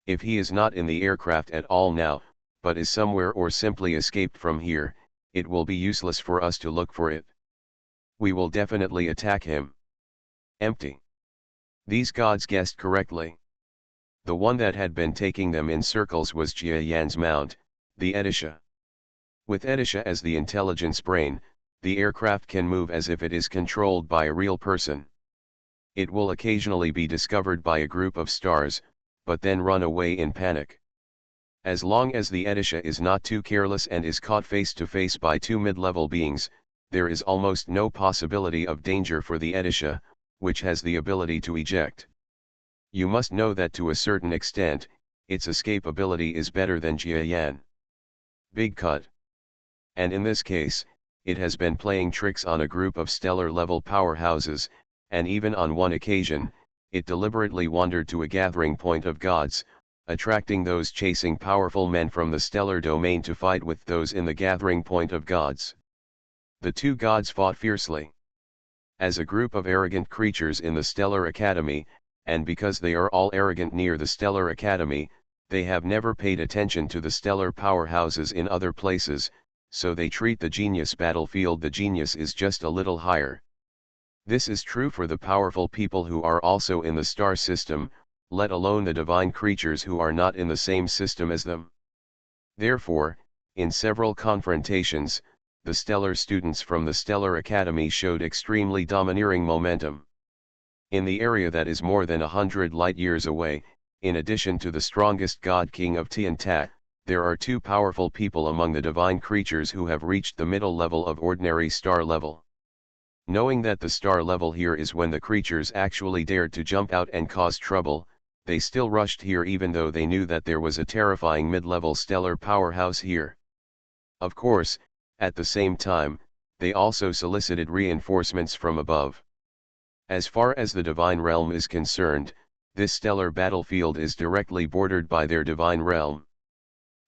Speaker 1: If he is not in the aircraft at all now, but is somewhere or simply escaped from here, it will be useless for us to look for it. We will definitely attack him. Empty. These gods guessed correctly. The one that had been taking them in circles was Jia Yan's mount, the Edisha. With Edisha as the intelligence brain, the aircraft can move as if it is controlled by a real person. It will occasionally be discovered by a group of stars, but then run away in panic. As long as the Edisha is not too careless and is caught face to face by two mid-level beings, there is almost no possibility of danger for the Edisha, which has the ability to eject. You must know that to a certain extent, its escapability is better than Jia Yan. Big cut. And in this case, it has been playing tricks on a group of stellar-level powerhouses, and even on one occasion, it deliberately wandered to a gathering point of gods, attracting those chasing powerful men from the stellar domain to fight with those in the gathering point of gods. The two gods fought fiercely. As a group of arrogant creatures in the Stellar Academy, and because they are all arrogant near the Stellar Academy, they have never paid attention to the stellar powerhouses in other places, so they treat the genius battlefield. The genius is just a little higher. This is true for the powerful people who are also in the star system, let alone the divine creatures who are not in the same system as them. Therefore, in several confrontations, the stellar students from the Stellar Academy showed extremely domineering momentum. In the area that is more than 100 light-years away, in addition to the strongest god king of Tianta, there are two powerful people among the divine creatures who have reached the middle level of ordinary star level. Knowing that the star level here is when the creatures actually dared to jump out and cause trouble, they still rushed here even though they knew that there was a terrifying mid-level stellar powerhouse here. Of course, at the same time, they also solicited reinforcements from above. As far as the divine realm is concerned, this stellar battlefield is directly bordered by their divine realm.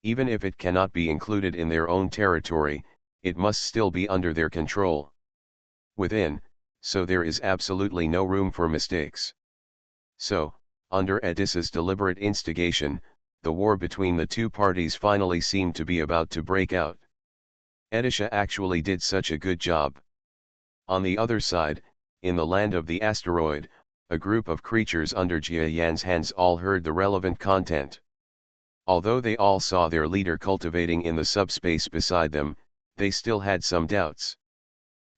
Speaker 1: Even if it cannot be included in their own territory, it must still be under their control. Within, so there is absolutely no room for mistakes. So, under Edessa's deliberate instigation, the war between the two parties finally seemed to be about to break out. Edessa actually did such a good job. On the other side, in the land of the asteroid, a group of creatures under Jia Yan's hands all heard the relevant content. Although they all saw their leader cultivating in the subspace beside them, they still had some doubts.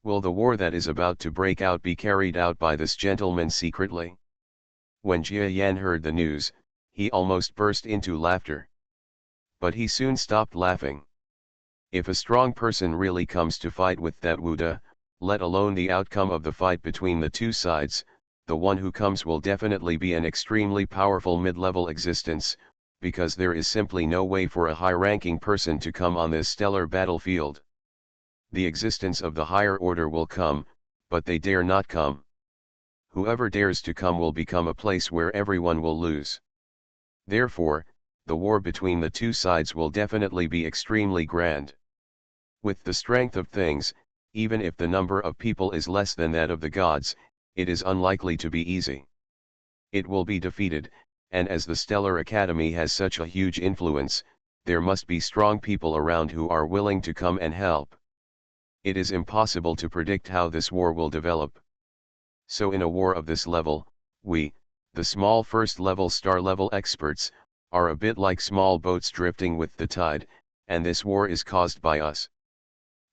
Speaker 1: Will the war that is about to break out be carried out by this gentleman secretly? When Jia Yan heard the news, he almost burst into laughter. But he soon stopped laughing. If a strong person really comes to fight with that Wuda, let alone the outcome of the fight between the two sides, the one who comes will definitely be an extremely powerful mid-level existence, because there is simply no way for a high-ranking person to come on this stellar battlefield. The existence of the higher order will come, but they dare not come. Whoever dares to come will become a place where everyone will lose. Therefore, the war between the two sides will definitely be extremely grand. With the strength of things, even if the number of people is less than that of the gods, it is unlikely to be easy. It will be defeated, and as the Stellar Academy has such a huge influence, there must be strong people around who are willing to come and help. It is impossible to predict how this war will develop. So in a war of this level, we, the small first-level star-level experts, are a bit like small boats drifting with the tide, and this war is caused by us.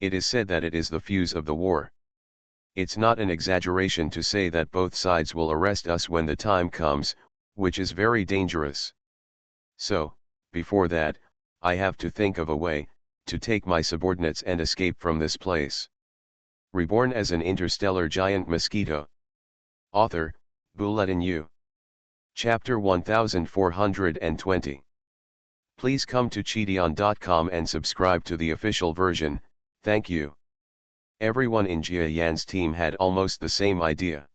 Speaker 1: It is said that it is the fuse of the war. It's not an exaggeration to say that both sides will arrest us when the time comes, which is very dangerous. So, before that, I have to think of a way to take my subordinates and escape from this place. Reborn as an interstellar giant mosquito. Author, Bulletin U. Chapter 1420. Please come to Cheateon.com and subscribe to the official version, thank you. Everyone in Jia Yan's team had almost the same idea.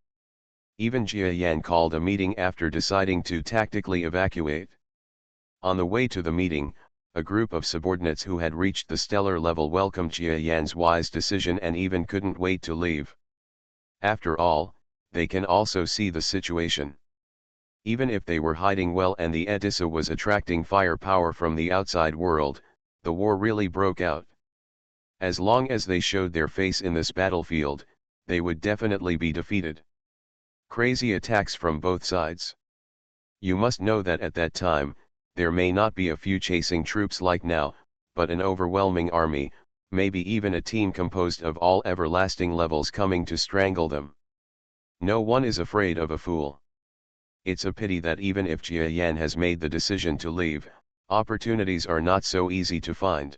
Speaker 1: Even Jia Yan called a meeting after deciding to tactically evacuate. On the way to the meeting, a group of subordinates who had reached the stellar level welcomed Jia Yan's wise decision and even couldn't wait to leave. After all, they can also see the situation. Even if they were hiding well and the Edessa was attracting firepower from the outside world, the war really broke out. As long as they showed their face in this battlefield, they would definitely be defeated. Crazy attacks from both sides. You must know that at that time, there may not be a few chasing troops like now, but an overwhelming army, maybe even a team composed of all everlasting levels coming to strangle them. No one is afraid of a fool. It's a pity that even if Jia Yan has made the decision to leave, opportunities are not so easy to find.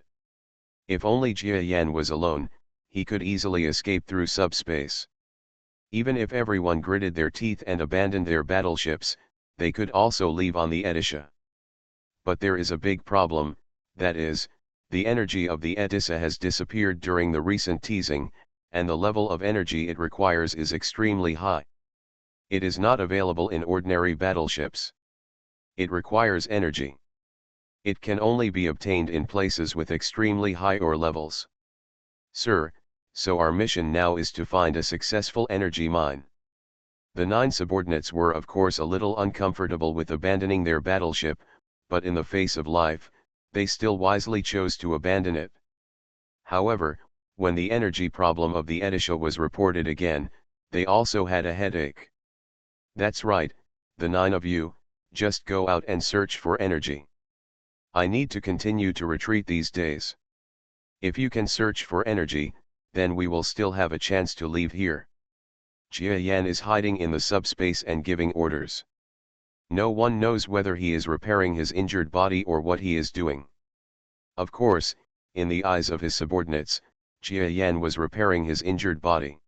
Speaker 1: If only Jia Yan was alone, he could easily escape through subspace. Even if everyone gritted their teeth and abandoned their battleships, they could also leave on the Edessa. But there is a big problem, that is, the energy of the Edessa has disappeared during the recent teasing, and the level of energy it requires is extremely high. It is not available in ordinary battleships. It requires energy. It can only be obtained in places with extremely high ore levels. Sir, so our mission now is to find a successful energy mine. The 9 subordinates were of course a little uncomfortable with abandoning their battleship, but in the face of life, they still wisely chose to abandon it. However, when the energy problem of the Edessa was reported again, they also had a headache. That's right, the 9 of you, just go out and search for energy. I need to continue to retreat these days. If you can search for energy, then we will still have a chance to leave here. Jia Yan is hiding in the subspace and giving orders. No one knows whether he is repairing his injured body or what he is doing. Of course, in the eyes of his subordinates, Jia Yan was repairing his injured body.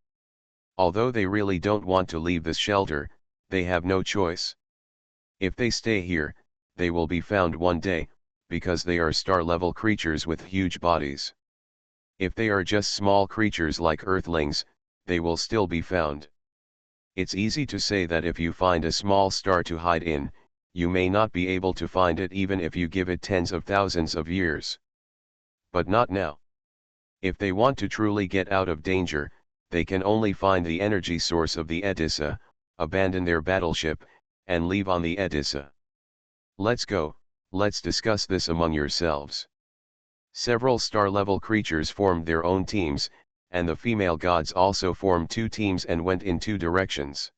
Speaker 1: Although they really don't want to leave this shelter, they have no choice. If they stay here, they will be found one day, because they are star-level creatures with huge bodies. If they are just small creatures like Earthlings, they will still be found. It's easy to say that if you find a small star to hide in, you may not be able to find it even if you give it tens of thousands of years. But not now. If they want to truly get out of danger, they can only find the energy source of the Edissa, abandon their battleship, and leave on the Edissa. Let's go, let's discuss this among yourselves. Several star-level creatures formed their own teams, and the female gods also formed two teams and went in two directions.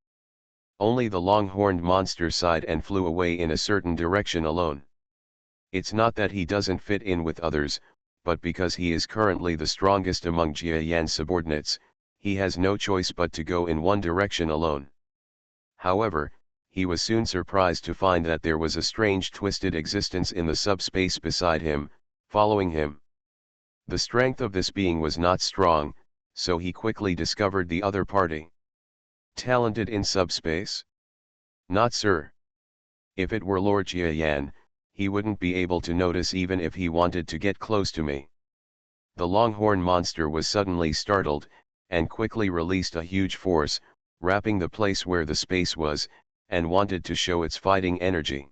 Speaker 1: Only the long-horned monster sighed and flew away in a certain direction alone. It's not that he doesn't fit in with others, but because he is currently the strongest among Jia Yan's subordinates, he has no choice but to go in one direction alone. However, he was soon surprised to find that there was a strange twisted existence in the subspace beside him, following him. The strength of this being was not strong, so he quickly discovered the other party. Talented in subspace? Not sir. If it were Lord Jia Yan, he wouldn't be able to notice even if he wanted to get close to me. The longhorn monster was suddenly startled, and quickly released a huge force, wrapping the place where the space was, and wanted to show its fighting energy.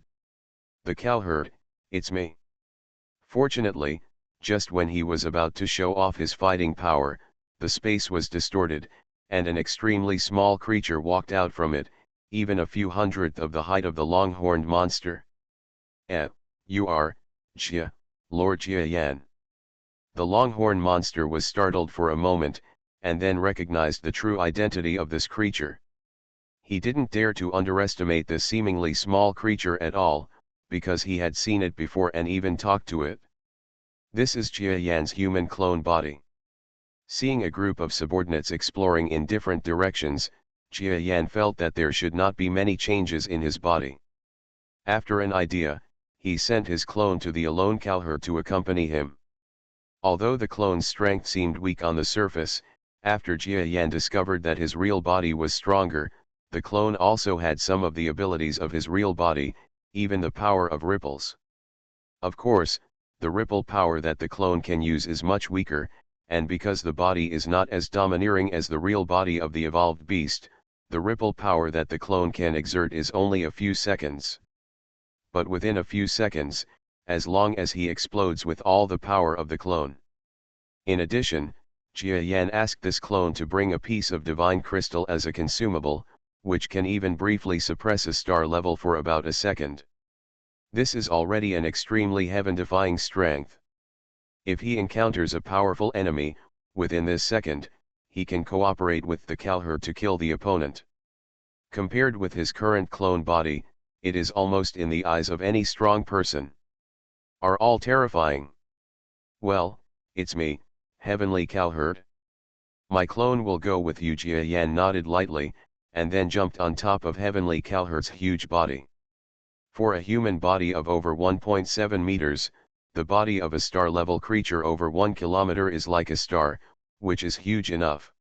Speaker 1: The cowherd, it's me. Fortunately, just when he was about to show off his fighting power, the space was distorted, and an extremely small creature walked out from it, even a few hundredth of the height of the long-horned monster. You are, Jia, Lord Jia Yan. The longhorn monster was startled for a moment, and then recognized the true identity of this creature. He didn't dare to underestimate this seemingly small creature at all, because he had seen it before and even talked to it. This is Jia Yan's human clone body. Seeing a group of subordinates exploring in different directions, Jia Yan felt that there should not be many changes in his body. After an idea, he sent his clone to the alone cowherd to accompany him. Although the clone's strength seemed weak on the surface, after Jia Yan discovered that his real body was stronger, the clone also had some of the abilities of his real body, even the power of ripples. Of course, the ripple power that the clone can use is much weaker, and because the body is not as domineering as the real body of the evolved beast, the ripple power that the clone can exert is only a few seconds. But within a few seconds, as long as he explodes with all the power of the clone. In addition, Jia Yan asked this clone to bring a piece of divine crystal as a consumable, which can even briefly suppress a star level for about a second. This is already an extremely heaven-defying strength. If he encounters a powerful enemy, within this second, he can cooperate with the cowherd to kill the opponent. Compared with his current clone body, it is almost in the eyes of any strong person. Are all terrifying? Well, it's me, Heavenly Cowherd. My clone will go with you. Jia Yan nodded lightly, and then jumped on top of Heavenly Cowherd's huge body. For a human body of over 1.7 meters, the body of a star-level creature over 1 kilometer is like a star, which is huge enough.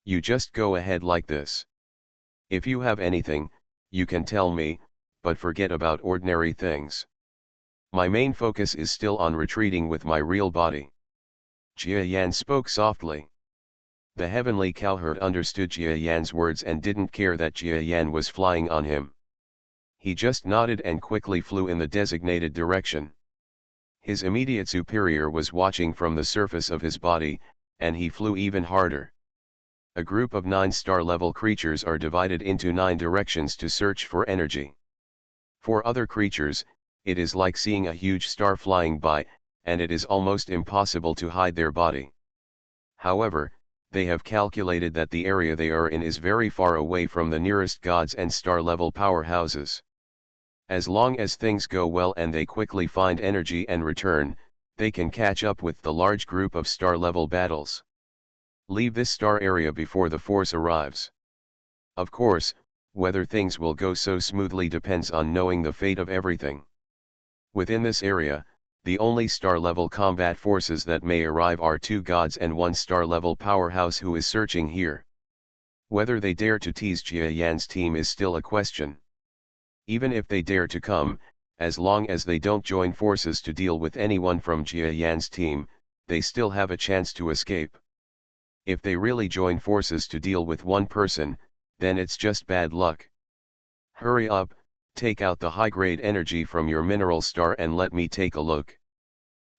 Speaker 1: You just go ahead like this. If you have anything, you can tell me, but forget about ordinary things. My main focus is still on retreating with my real body. Jia Yan spoke softly. The heavenly cowherd understood Jia Yan's words and didn't care that Jia Yan was flying on him. He just nodded and quickly flew in the designated direction. His immediate superior was watching from the surface of his body, and he flew even harder. A group of 9 star-level creatures are divided into 9 directions to search for energy. For other creatures, it is like seeing a huge star flying by, and it is almost impossible to hide their body. However, they have calculated that the area they are in is very far away from the nearest gods and star-level powerhouses. As long as things go well and they quickly find energy and return, they can catch up with the large group of star-level battles. Leave this star area before the force arrives. Of course, whether things will go so smoothly depends on knowing the fate of everything. Within this area, the only star-level combat forces that may arrive are 2 gods and 1 star-level powerhouse who is searching here. Whether they dare to tease Jia Yan's team is still a question. Even if they dare to come, as long as they don't join forces to deal with anyone from Jia Yan's team, they still have a chance to escape. If they really join forces to deal with one person, then it's just bad luck. Hurry up, take out the high-grade energy from your mineral star and let me take a look.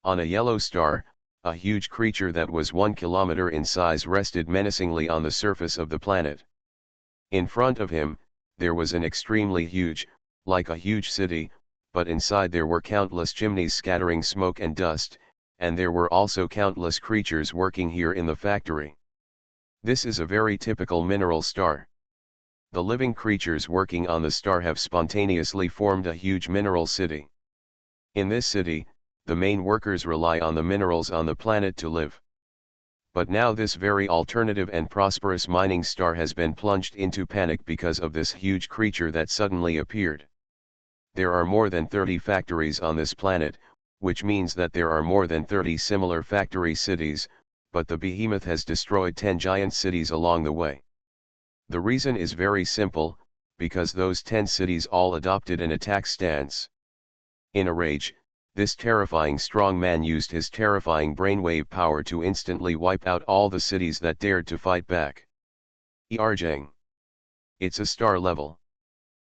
Speaker 1: On a yellow star, a huge creature that was 1 kilometer in size rested menacingly on the surface of the planet. In front of him, there was an extremely huge, like a huge city, but inside there were countless chimneys scattering smoke and dust, and there were also countless creatures working here in the factory. This is a very typical mineral star. The living creatures working on the star have spontaneously formed a huge mineral city. In this city, the main workers rely on the minerals on the planet to live. But now this very alternative and prosperous mining star has been plunged into panic because of this huge creature that suddenly appeared. There are more than 30 factories on this planet, which means that there are more than 30 similar factory cities, but the behemoth has destroyed 10 giant cities along the way. The reason is very simple, because those 10 cities all adopted an attack stance. In a rage, this terrifying strong man used his terrifying brainwave power to instantly wipe out all the cities that dared to fight back. Yarjang. It's a star level.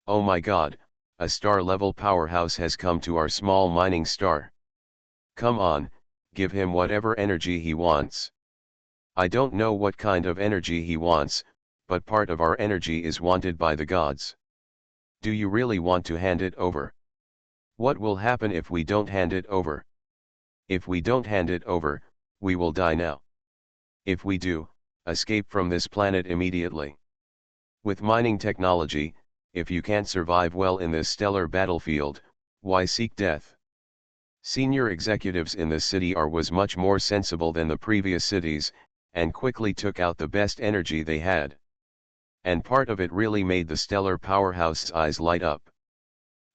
Speaker 1: Oh my god, a star level powerhouse has come to our small mining star. Come on, give him whatever energy he wants. I don't know what kind of energy he wants, but part of our energy is wanted by the gods. Do you really want to hand it over? What will happen if we don't hand it over? If we don't hand it over, we will die now. If we do, escape from this planet immediately. With mining technology, if you can't survive well in this stellar battlefield, why seek death? Senior executives in this city was much more sensible than the previous cities, and quickly took out the best energy they had. And part of it really made the stellar powerhouse's eyes light up.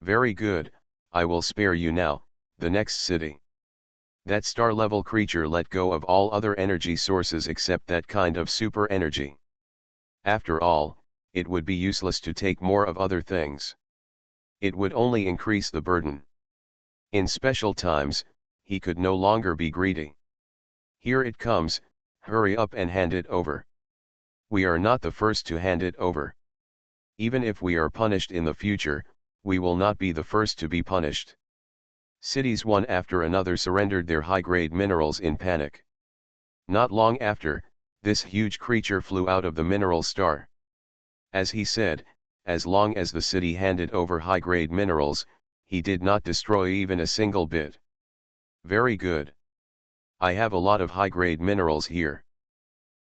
Speaker 1: Very good, I will spare you now, the next city. That star-level creature let go of all other energy sources except that kind of super energy. After all, it would be useless to take more of other things. It would only increase the burden. In special times, he could no longer be greedy. Here it comes, hurry up and hand it over. We are not the first to hand it over. Even if we are punished in the future, we will not be the first to be punished. Cities one after another surrendered their high-grade minerals in panic. Not long after, this huge creature flew out of the mineral star. As he said, as long as the city handed over high-grade minerals, he did not destroy even a single bit. Very good. I have a lot of high-grade minerals here.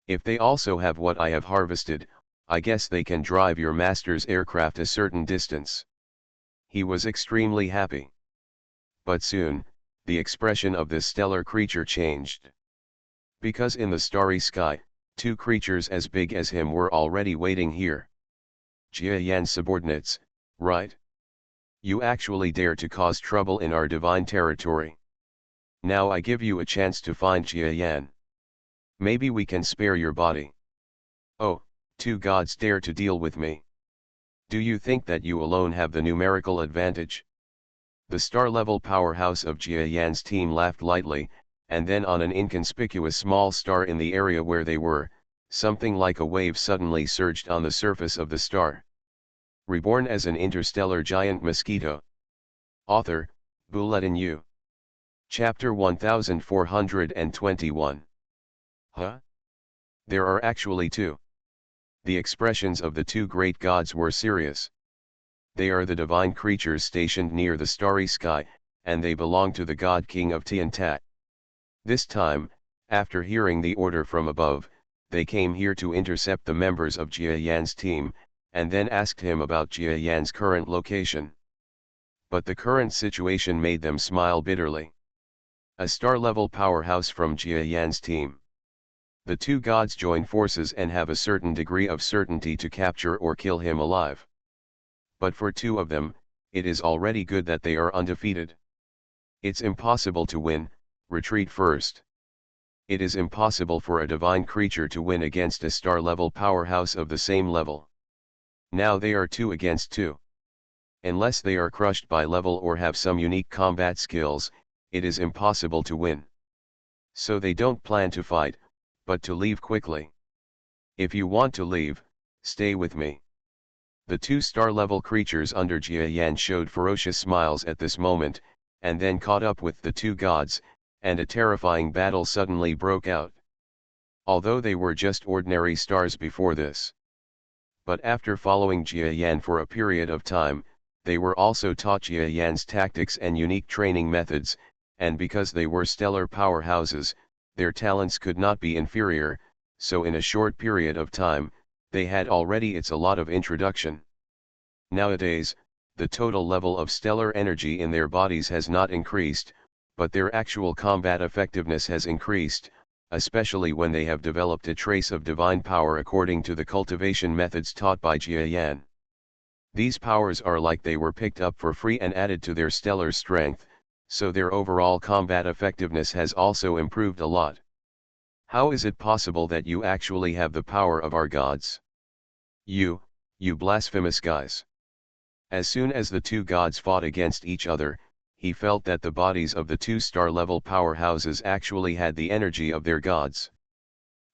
Speaker 1: If they also have what I have harvested, I guess they can drive your master's aircraft a certain distance. He was extremely happy. But soon, the expression of this stellar creature changed. Because in the starry sky, 2 creatures as big as him were already waiting here. Jia Yan's subordinates, right? You actually dare to cause trouble in our divine territory. Now I give you a chance to find Jia Yan. Maybe we can spare your body. Oh, 2 gods dare to deal with me. Do you think that you alone have the numerical advantage? The star-level powerhouse of Jia Yan's team laughed lightly, and then on an inconspicuous small star in the area where they were, something like a wave suddenly surged on the surface of the star. Reborn as an interstellar giant mosquito. Author, Bulletin U. Chapter 1421. Huh? There are actually 2. The expressions of the 2 great gods were serious. They are the divine creatures stationed near the starry sky, and they belong to the god king of Tiantat. This time, after hearing the order from above, they came here to intercept the members of Jia Yan's team, and then asked him about Jia Yan's current location. But the current situation made them smile bitterly. A star-level powerhouse from Jia Yan's team. The 2 gods join forces and have a certain degree of certainty to capture or kill him alive. But for 2 of them, it is already good that they are undefeated. It's impossible to win, retreat first. It is impossible for a divine creature to win against a star-level powerhouse of the same level. Now they are 2 against 2. Unless they are crushed by level or have some unique combat skills, it is impossible to win. So they don't plan to fight, but to leave quickly. If you want to leave, stay with me. The 2-star level creatures under Jia Yan showed ferocious smiles at this moment, and then caught up with the two gods, and a terrifying battle suddenly broke out. Although they were just ordinary stars before this. But after following Jia Yan for a period of time, they were also taught Jia Yan's tactics and unique training methods, and because they were stellar powerhouses, their talents could not be inferior, so in a short period of time, they had already a lot of introduction. Nowadays, the total level of stellar energy in their bodies has not increased, but their actual combat effectiveness has increased, especially when they have developed a trace of divine power according to the cultivation methods taught by Jia Yan. These powers are like they were picked up for free and added to their stellar strength, so their overall combat effectiveness has also improved a lot. How is it possible that you actually have the power of our gods? You blasphemous guys. As soon as the two gods fought against each other, he felt that the bodies of the 2-star level powerhouses actually had the energy of their gods.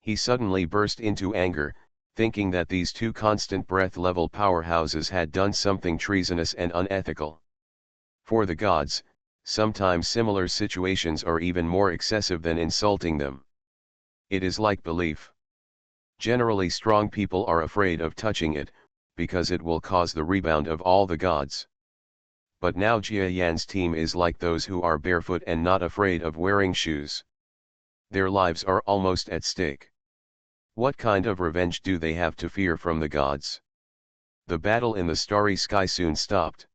Speaker 1: He suddenly burst into anger, thinking that these two constant breath level powerhouses had done something treasonous and unethical. For the gods, sometimes similar situations are even more excessive than insulting them. It is like belief. Generally strong people are afraid of touching it, because it will cause the rebound of all the gods. But now Jia Yan's team is like those who are barefoot and not afraid of wearing shoes. Their lives are almost at stake. What kind of revenge do they have to fear from the gods? The battle in the starry sky soon stopped.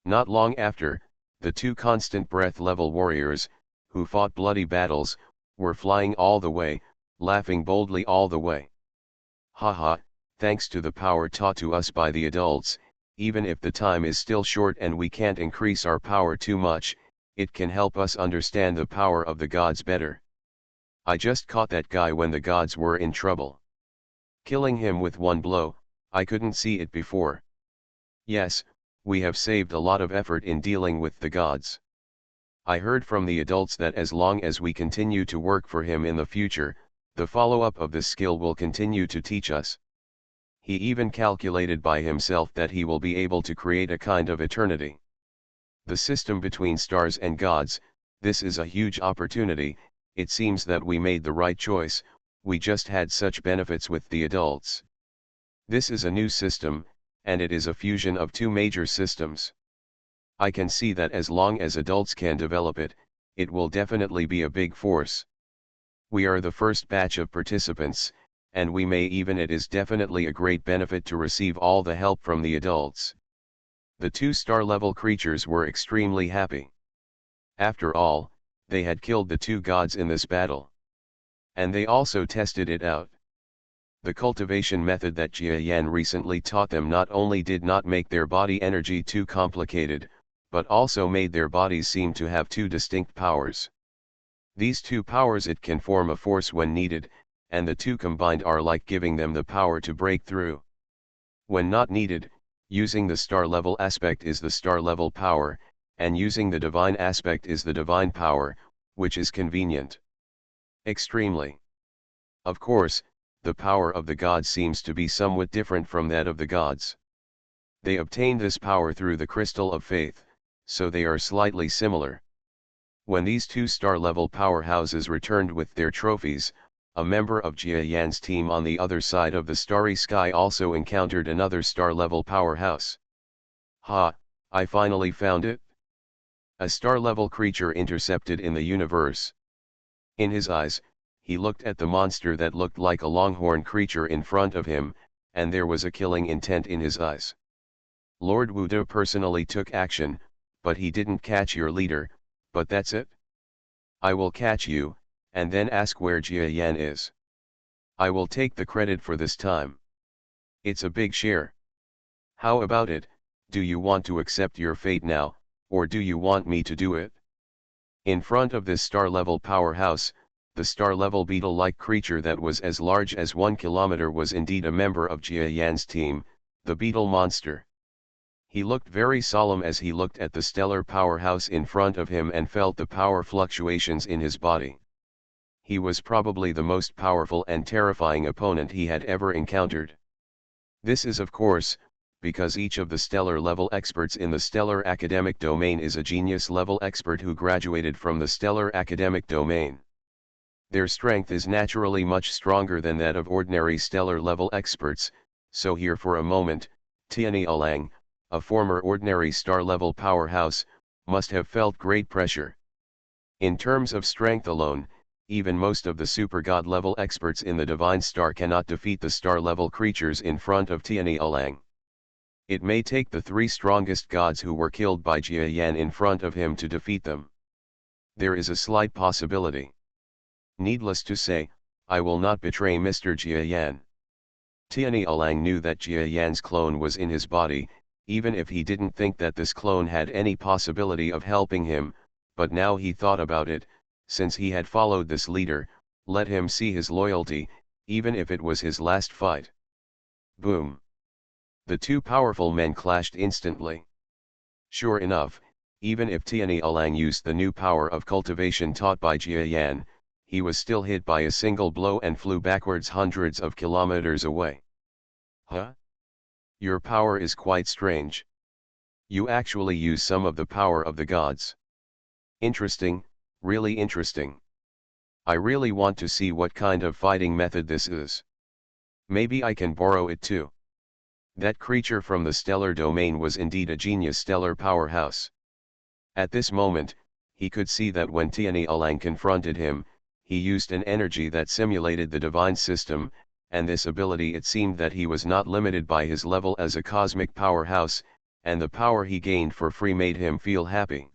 Speaker 1: Not long after, the two constant breath level warriors, who fought bloody battles, were flying all the way, laughing boldly all the way. Haha, thanks to the power taught to us by the adults, even if the time is still short and we can't increase our power too much, it can help us understand the power of the gods better. I just caught that guy when the gods were in trouble. Killing him with one blow, I couldn't see it before. Yes, we have saved a lot of effort in dealing with the gods. I heard from the adults that as long as we continue to work for him in the future, the follow-up of this skill will continue to teach us. He even calculated by himself that he will be able to create a kind of eternity. The system between stars and gods, this is a huge opportunity. It seems that we made the right choice, we just had such benefits with the adults. This is a new system, and it is a fusion of two major systems. I can see that as long as adults can develop it, it will definitely be a big force. We are the first batch of participants, and we may even it is definitely a great benefit to receive all the help from the adults. The 2-star level creatures were extremely happy. After all, they had killed the two gods in this battle. And they also tested it out. The cultivation method that Jia Yan recently taught them not only did not make their body energy too complicated, but also made their bodies seem to have two distinct powers. These two powers it can form a force when needed, and the two combined are like giving them the power to break through. When not needed, using the star level aspect is the star level power, and using the divine aspect is the divine power, which is convenient. Extremely. Of course, the power of the gods seems to be somewhat different from that of the gods. They obtained this power through the crystal of faith, so they are slightly similar. When these 2-star level powerhouses returned with their trophies, a member of Jia Yan's team on the other side of the starry sky also encountered another star level powerhouse. Ha, I finally found it. A star level creature intercepted in the universe. In his eyes, he looked at the monster that looked like a longhorn creature in front of him, and there was a killing intent in his eyes. Lord Wudo personally took action, but he didn't catch your leader, but that's it. I will catch you, and then ask where Jia Yan is. I will take the credit for this time. It's a big share. How about it, do you want to accept your fate now, or do you want me to do it? In front of this star-level powerhouse, the star-level beetle-like creature that was as large as 1 kilometer was indeed a member of Jia Yan's team, the beetle monster. He looked very solemn as he looked at the stellar powerhouse in front of him and felt the power fluctuations in his body. he was probably the most powerful and terrifying opponent he had ever encountered. This is of course, because each of the stellar level experts in the stellar academic domain is a genius level expert who graduated from the stellar academic domain. Their strength is naturally much stronger than that of ordinary stellar level experts, so here for a moment, Tianyi Alang, a former ordinary star level powerhouse, must have felt great pressure. In terms of strength alone, even most of the super god level experts in the divine star cannot defeat the star level creatures in front of Tianyi Alang. It may take the three strongest gods who were killed by Jia Yan in front of him to defeat them. There is a slight possibility. Needless to say, I will not betray Mr. Jia Yan. Tianyi Alang knew that Jia Yan's clone was in his body, even if he didn't think that this clone had any possibility of helping him, but now he thought about it, since he had followed this leader, let him see his loyalty, even if it was his last fight. Boom! The two powerful men clashed instantly. Sure enough, even if Tianyi Alang used the new power of cultivation taught by Jia Yan, he was still hit by a single blow and flew backwards hundreds of kilometers away. Huh? Your power is quite strange. You actually use some of the power of the gods. Interesting, really interesting. I really want to see what kind of fighting method this is. Maybe I can borrow it too. That creature from the stellar domain was indeed a genius stellar powerhouse. At this moment, he could see that when Tianyi Alang confronted him, he used an energy that simulated the divine system, and this ability it seemed that he was not limited by his level as a cosmic powerhouse, and the power he gained for free made him feel happy.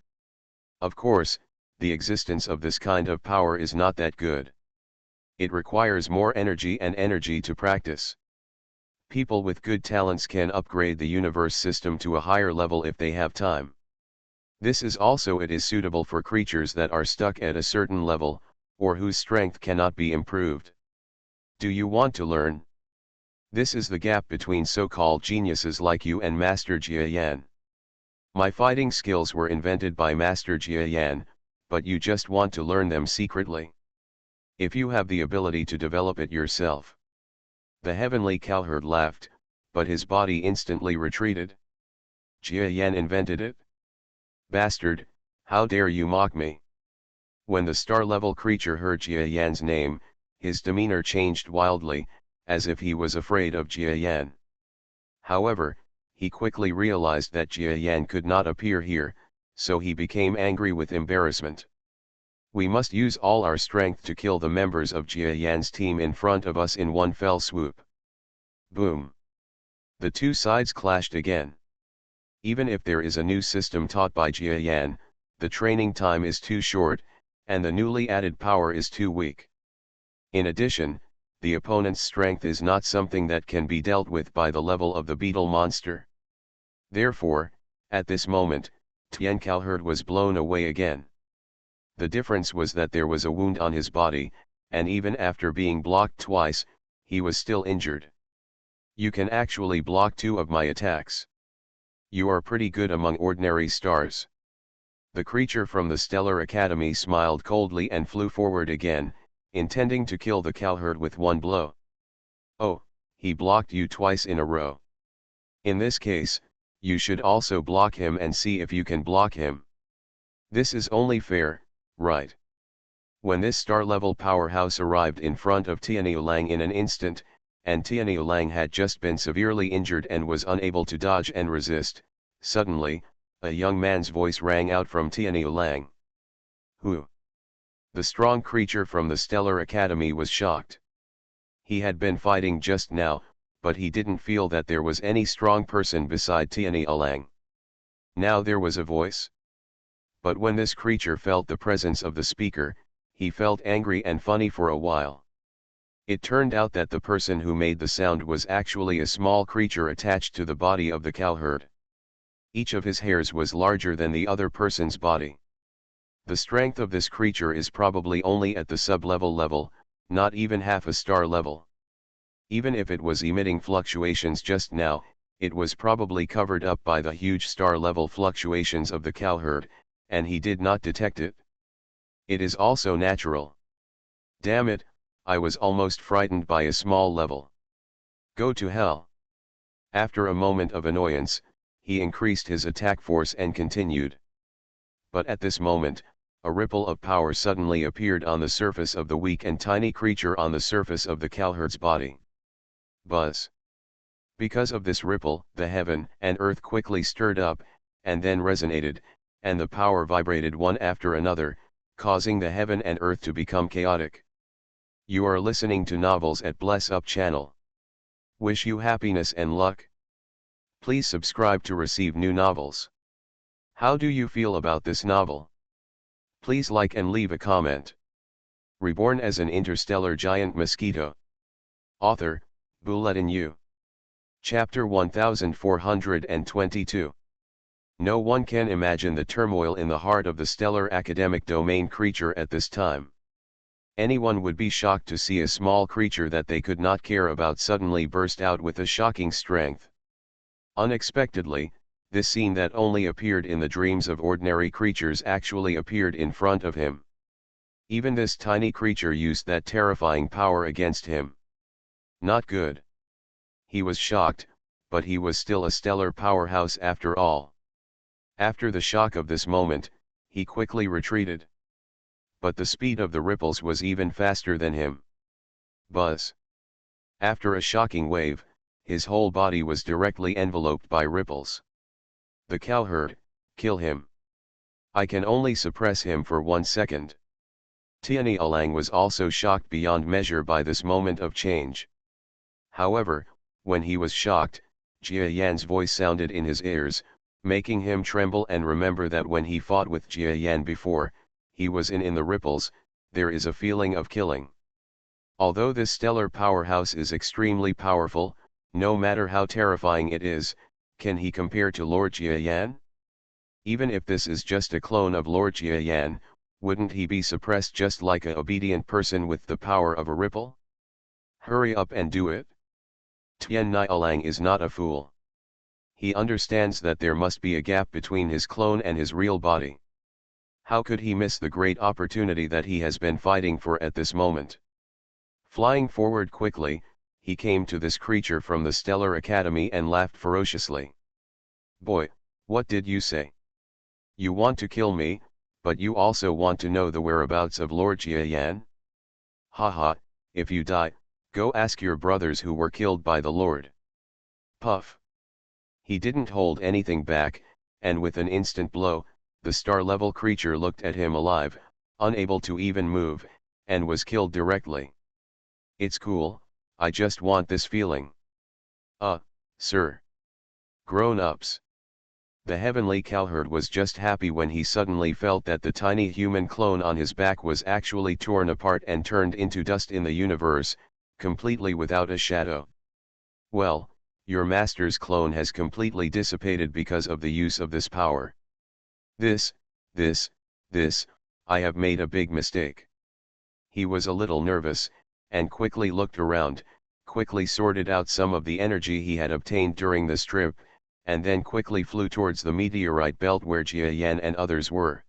Speaker 1: Of course, the existence of this kind of power is not that good. It requires more energy and energy to practice. People with good talents can upgrade the universe system to a higher level if they have time. This is also it is suitable for creatures that are stuck at a certain level, or whose strength cannot be improved. Do you want to learn? This is the gap between so-called geniuses like you and Master Jia Yan. My fighting skills were invented by Master Jia Yan, but you just want to learn them secretly. If you have the ability to develop it yourself. The heavenly cowherd laughed, but his body instantly retreated. Jia Yan invented it? Bastard, how dare you mock me? When the star-level creature heard Jia Yan's name, his demeanor changed wildly, as if he was afraid of Jia Yan. However, he quickly realized that Jia Yan could not appear here, so he became angry with embarrassment. We must use all our strength to kill the members of Jia Yan's team in front of us in one fell swoop. Boom! The two sides clashed again. Even if there is a new system taught by Jia Yan, the training time is too short, and the newly added power is too weak. In addition, the opponent's strength is not something that can be dealt with by the level of the beetle monster. Therefore, at this moment, Tian Cowherd was blown away again. The difference was that there was a wound on his body, and even after being blocked twice, he was still injured. You can actually block 2 of my attacks. You are pretty good among ordinary stars. The creature from the Stellar Academy smiled coldly and flew forward again, intending to kill the cowherd with one blow. Oh, he blocked you twice in a row. In this case, you should also block him and see if you can block him. This is only fair, right? When this star-level powerhouse arrived in front of Tianyi Alang in an instant, and Tianyi Alang had just been severely injured and was unable to dodge and resist, suddenly, a young man's voice rang out from Tianyi Alang. Who? The strong creature from the Stellar Academy was shocked. He had been fighting just now, but he didn't feel that there was any strong person beside Tianyi Alang. Now there was a voice. But when this creature felt the presence of the speaker, he felt angry and funny for a while. It turned out that the person who made the sound was actually a small creature attached to the body of the cowherd. Each of his hairs was larger than the other person's body. The strength of this creature is probably only at the sub-level level, not even half a star level. Even if it was emitting fluctuations just now, it was probably covered up by the huge star-level fluctuations of the cowherd, and he did not detect it. It is also natural. Damn it, I was almost frightened by a small level. Go to hell. After a moment of annoyance, he increased his attack force and continued. But at this moment, a ripple of power suddenly appeared on the surface of the weak and tiny creature on the surface of the cowherd's body. Buzz. Because of this ripple, the heaven and earth quickly stirred up, and then resonated, and the power vibrated one after another, causing the heaven and earth to become chaotic. You are listening to Novels at Bless Up channel. Wish you happiness and luck. Please subscribe to receive new novels. How do you feel about this novel? Please like and leave a comment. Reborn as an interstellar giant mosquito. Author, Bulletin U. Chapter 1422. No one can imagine the turmoil in the heart of the stellar academic domain creature at this time. Anyone would be shocked to see a small creature that they could not care about suddenly burst out with a shocking strength. Unexpectedly, this scene that only appeared in the dreams of ordinary creatures actually appeared in front of him. Even this tiny creature used that terrifying power against him. Not good. He was shocked, but he was still a stellar powerhouse after all. After the shock of this moment, he quickly retreated. But the speed of the ripples was even faster than him. Buzz. After a shocking wave, his whole body was directly enveloped by ripples. The cowherd, kill him. I can only suppress him for 1 second. Tianyi Alang was also shocked beyond measure by this moment of change. However, when he was shocked, Jia Yan's voice sounded in his ears, making him tremble and remember that when he fought with Jia Yan before, he was in the ripples, there is a feeling of killing. Although this stellar powerhouse is extremely powerful, no matter how terrifying it is, can he compare to Lord Jia Yan? Even if this is just a clone of Lord Jia Yan, wouldn't he be suppressed just like an obedient person with the power of a ripple? Hurry up and do it. Tianyi Alang is not a fool. He understands that there must be a gap between his clone and his real body. How could he miss the great opportunity that he has been fighting for at this moment? Flying forward quickly, he came to this creature from the Stellar Academy and laughed ferociously. Boy, what did you say? You want to kill me, but you also want to know the whereabouts of Lord Jia Yan? Haha, if you die, go ask your brothers who were killed by the Lord. Puff. He didn't hold anything back, and with an instant blow, the star-level creature looked at him alive, unable to even move, and was killed directly. It's cool, I just want this feeling. Sir. Grown-ups. The heavenly cowherd was just happy when he suddenly felt that the tiny human clone on his back was actually torn apart and turned into dust in the universe, completely without a shadow. Well, your master's clone has completely dissipated because of the use of this power. I have made a big mistake. He was a little nervous, and quickly looked around, quickly sorted out some of the energy he had obtained during this trip, and then quickly flew towards the meteorite belt where Jia Yan and others were.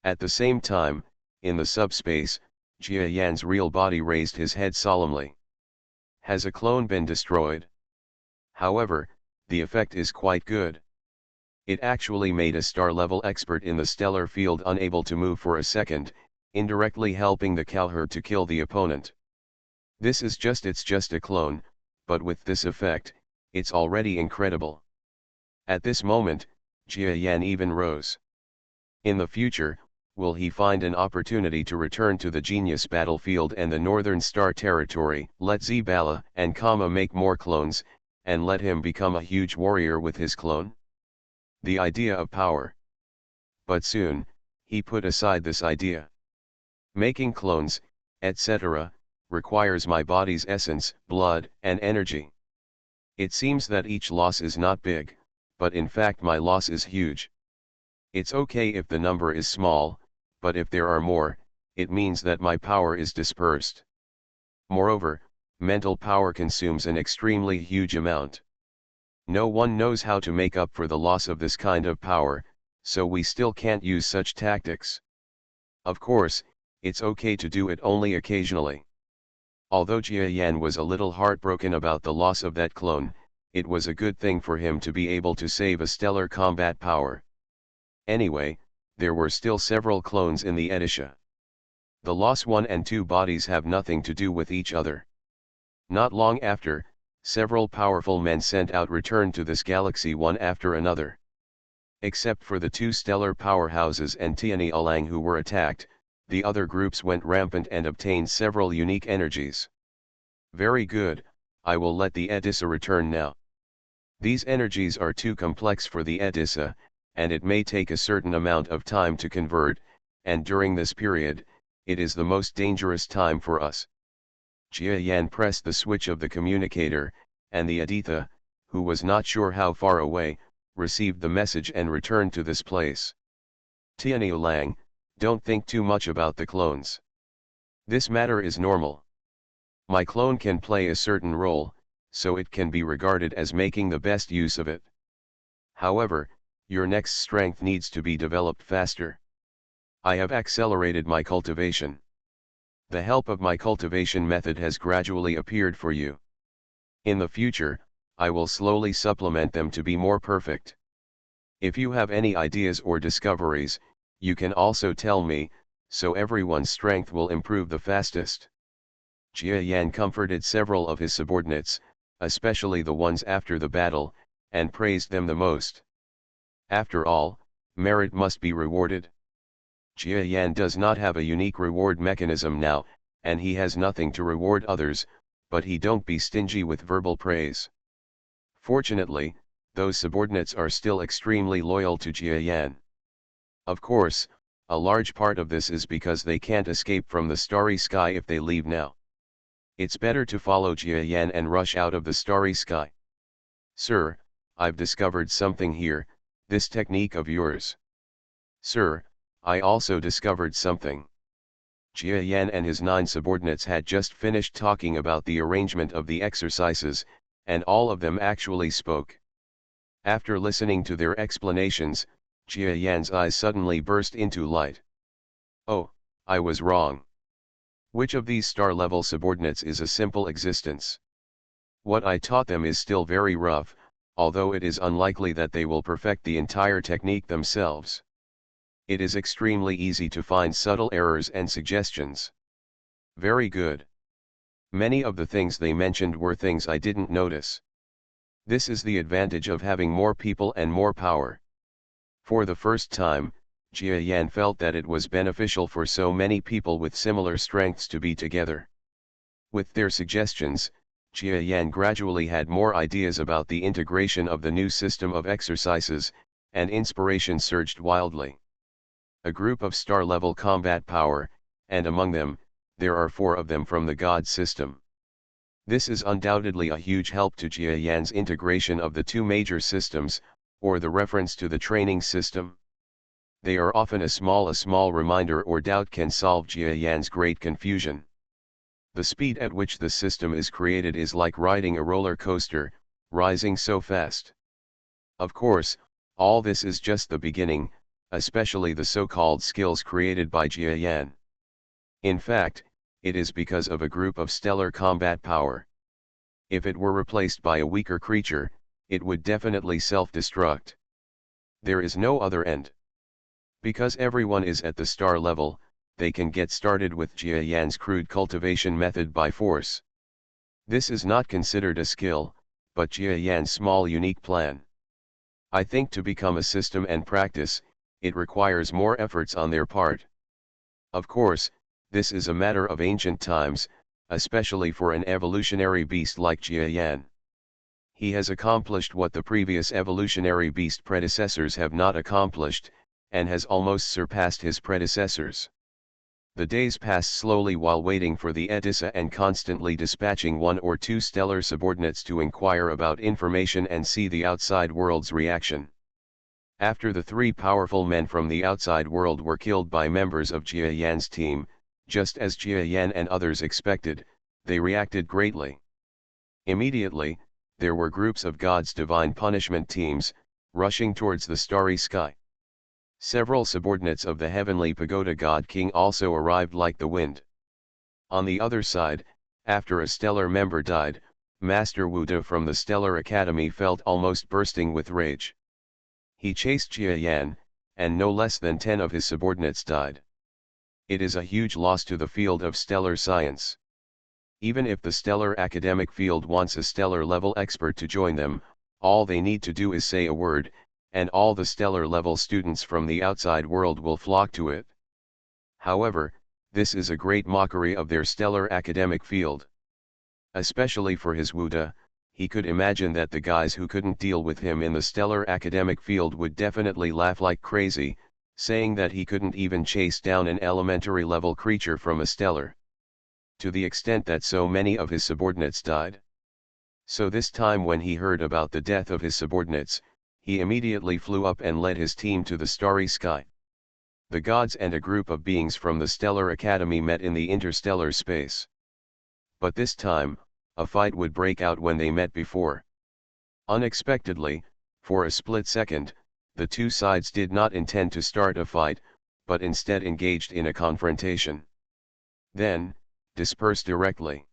Speaker 1: At the same time, in the subspace, Jia Yan's real body raised his head solemnly. Has a clone been destroyed? However, the effect is quite good. It actually made a star-level expert in the stellar field unable to move for a second, indirectly helping the cowherd to kill the opponent. It's just a clone, but with this effect, it's already incredible. At this moment, Jia Yan even rose. In the future, will he find an opportunity to return to the genius battlefield and the Northern Star Territory, let Zibala and Kama make more clones, and let him become a huge warrior with his clone? The idea of power. But soon, he put aside this idea. Making clones, etc., requires my body's essence, blood, and energy. It seems that each loss is not big, but in fact my loss is huge. It's okay if the number is small, but if there are more, it means that my power is dispersed. Moreover, mental power consumes an extremely huge amount. No one knows how to make up for the loss of this kind of power, so we still can't use such tactics. Of course, it's okay to do it only occasionally. Although Jia Yan was a little heartbroken about the loss of that clone, it was a good thing for him to be able to save a stellar combat power. Anyway, there were still several clones in the Edisha. The Lost 1 and 2 bodies have nothing to do with each other. Not long after, several powerful men sent out returned to this galaxy one after another. Except for the two stellar powerhouses and Tianyi Alang who were attacked, the other groups went rampant and obtained several unique energies. Very good, I will let the Edissa return now. These energies are too complex for the Edissa, and it may take a certain amount of time to convert, and during this period, it is the most dangerous time for us. Jia Yan pressed the switch of the communicator, and the Aditha, who was not sure how far away, received the message and returned to this place. Tianyi Lang, don't think too much about the clones. This matter is normal. My clone can play a certain role, so it can be regarded as making the best use of it. However, your next strength needs to be developed faster. I have accelerated my cultivation. The help of my cultivation method has gradually appeared for you. In the future, I will slowly supplement them to be more perfect. If you have any ideas or discoveries, you can also tell me, so everyone's strength will improve the fastest. Jia Yan comforted several of his subordinates, especially the ones after the battle, and praised them the most. After all, merit must be rewarded. Jia Yan does not have a unique reward mechanism now, and he has nothing to reward others, but he don't be stingy with verbal praise. Fortunately, those subordinates are still extremely loyal to Jia Yan. Of course, a large part of this is because they can't escape from the starry sky if they leave now. It's better to follow Jia Yan and rush out of the starry sky. Sir, I've discovered something here, this technique of yours. Sir, I also discovered something. Jia Yan and his 9 subordinates had just finished talking about the arrangement of the exercises, and all of them actually spoke. After listening to their explanations, Jia Yan's eyes suddenly burst into light. Oh, I was wrong. Which of these star-level subordinates is a simple existence? What I taught them is still very rough, although it is unlikely that they will perfect the entire technique themselves. It is extremely easy to find subtle errors and suggestions. Very good. Many of the things they mentioned were things I didn't notice. This is the advantage of having more people and more power. For the first time, Jia Yan felt that it was beneficial for so many people with similar strengths to be together. With their suggestions, Jia Yan gradually had more ideas about the integration of the new system of exercises, and inspiration surged wildly. A group of star-level combat power, and among them, there are 4 of them from the God system. This is undoubtedly a huge help to Jia Yan's integration of the 2 major systems, or the reference to the training system. They are often a small reminder or doubt can solve Jia Yan's great confusion. The speed at which the system is created is like riding a roller coaster, rising so fast. Of course, all this is just the beginning, especially the so-called skills created by Jia Yan. In fact, it is because of a group of stellar combat power. If it were replaced by a weaker creature, it would definitely self-destruct. There is no other end. Because everyone is at the star level, they can get started with Jia Yan's crude cultivation method by force. This is not considered a skill, but Jia Yan's small unique plan. I think to become a system and practice, it requires more efforts on their part. Of course, this is a matter of ancient times, especially for an evolutionary beast like Jia Yan. He has accomplished what the previous evolutionary beast predecessors have not accomplished, and has almost surpassed his predecessors. The days pass slowly while waiting for the Edissa and constantly dispatching 1 or 2 stellar subordinates to inquire about information and see the outside world's reaction. After the 3 powerful men from the outside world were killed by members of Jia Yan's team, just as Jia Yan and others expected, they reacted greatly. Immediately, there were groups of God's divine punishment teams, rushing towards the starry sky. Several subordinates of the heavenly pagoda god king also arrived like the wind. On the other side, after a stellar member died, Master Wuda from the Stellar Academy felt almost bursting with rage. He chased Jia Yan, and no less than 10 of his subordinates died. It is a huge loss to the field of stellar science. Even if the stellar academic field wants a stellar-level expert to join them, all they need to do is say a word, and all the stellar-level students from the outside world will flock to it. However, this is a great mockery of their stellar academic field. Especially for his Wuda, he could imagine that the guys who couldn't deal with him in the stellar academic field would definitely laugh like crazy, saying that he couldn't even chase down an elementary-level creature from a stellar. To the extent that so many of his subordinates died. So this time when he heard about the death of his subordinates, he immediately flew up and led his team to the starry sky. The gods and a group of beings from the Stellar Academy met in the interstellar space. But this time, a fight would break out when they met before. Unexpectedly, for a split second, the two sides did not intend to start a fight, but instead engaged in a confrontation. Then, dispersed directly.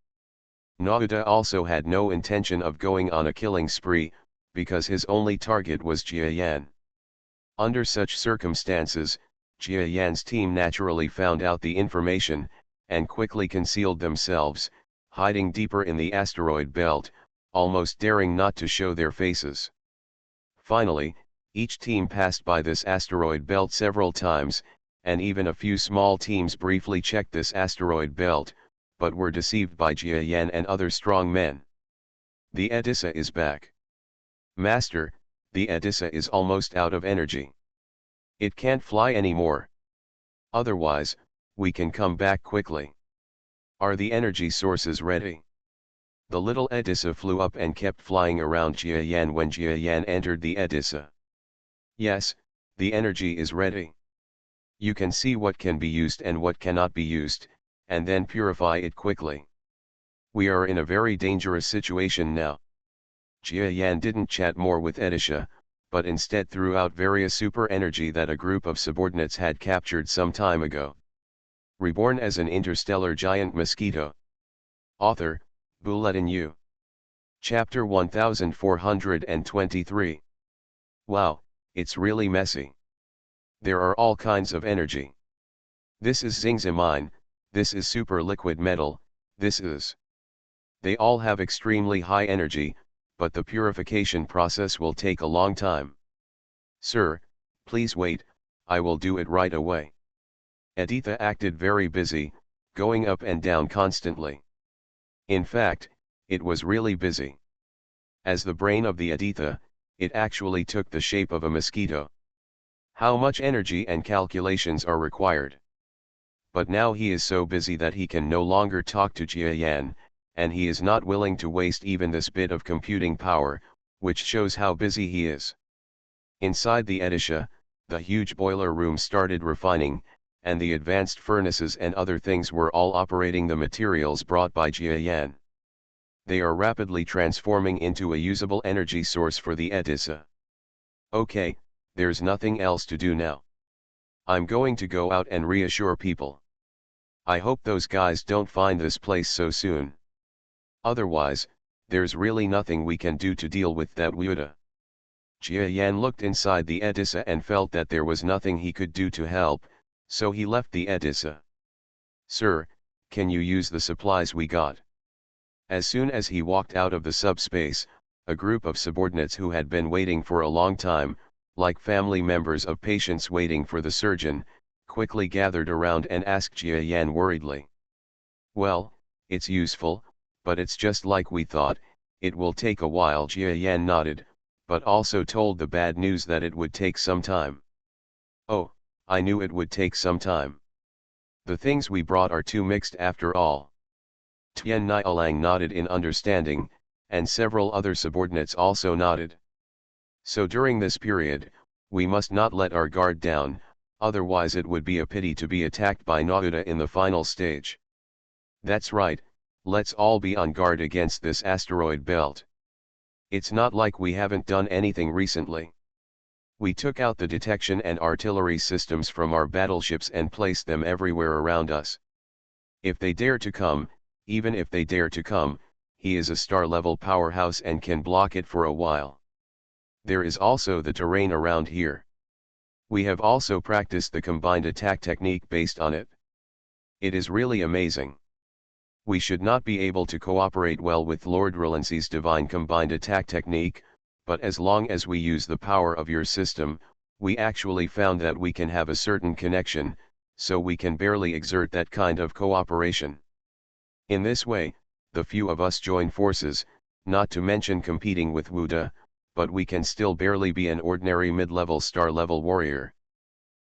Speaker 1: Naruto also had no intention of going on a killing spree, because his only target was Jia Yan. Under such circumstances, Jia Yan's team naturally found out the information, and quickly concealed themselves, hiding deeper in the asteroid belt, almost daring not to show their faces. Finally, each team passed by this asteroid belt several times, and even a few small teams briefly checked this asteroid belt, but were deceived by Jia Yan and other strong men. The Edissa is back. Master, the Edissa is almost out of energy. It can't fly anymore. Otherwise, we can come back quickly. Are the energy sources ready? The little Edissa flew up and kept flying around Jia Yan when Jia Yan entered the Edissa. Yes, the energy is ready. You can see what can be used and what cannot be used, and then purify it quickly. We are in a very dangerous situation now. Jia Yan didn't chat more with Edissa, but instead threw out various super energy that a group of subordinates had captured some time ago. Reborn as an interstellar giant mosquito. Author, Bulletin U. Chapter 1423. Wow, it's really messy. There are all kinds of energy. This is Xingzimine, this is super liquid metal, this is. They all have extremely high energy, but the purification process will take a long time. Sir, please wait, I will do it right away. Editha acted very busy, going up and down constantly. In fact, it was really busy. As the brain of the Editha, it actually took the shape of a mosquito. How much energy and calculations are required? But now he is so busy that he can no longer talk to Jia Yan, and he is not willing to waste even this bit of computing power, which shows how busy he is. Inside the Edisha, the huge boiler room started refining, and the advanced furnaces and other things were all operating the materials brought by Jia Yan. They are rapidly transforming into a usable energy source for the Edissa. Okay, there's nothing else to do now. I'm going to go out and reassure people. I hope those guys don't find this place so soon. Otherwise, there's really nothing we can do to deal with that Wuda. Jia Yan looked inside the Edissa and felt that there was nothing he could do to help, so he left the Edissa. Sir, can you use the supplies we got? As soon as he walked out of the subspace, a group of subordinates who had been waiting for a long time, like family members of patients waiting for the surgeon, quickly gathered around and asked Jia Yan worriedly. Well, it's useful, but it's just like we thought, it will take a while. Jia Yan nodded, but also told the bad news that it would take some time. Oh, I knew it would take some time. The things we brought are too mixed after all. Tian Nialang nodded in understanding, and several other subordinates also nodded. So during this period, we must not let our guard down, otherwise it would be a pity to be attacked by Naruto in the final stage. That's right, let's all be on guard against this asteroid belt. It's not like we haven't done anything recently. We took out the detection and artillery systems from our battleships and placed them everywhere around us. If they dare to come, even if they dare to come, he is a star-level powerhouse and can block it for a while. There is also the terrain around here. We have also practiced the combined attack technique based on it. It is really amazing. We should not be able to cooperate well with Lord Relancy's divine combined attack technique, but as long as we use the power of your system, we actually found that we can have a certain connection, so we can barely exert that kind of cooperation. In this way, the few of us join forces, not to mention competing with Wuda, but we can still barely be an ordinary mid-level star-level warrior.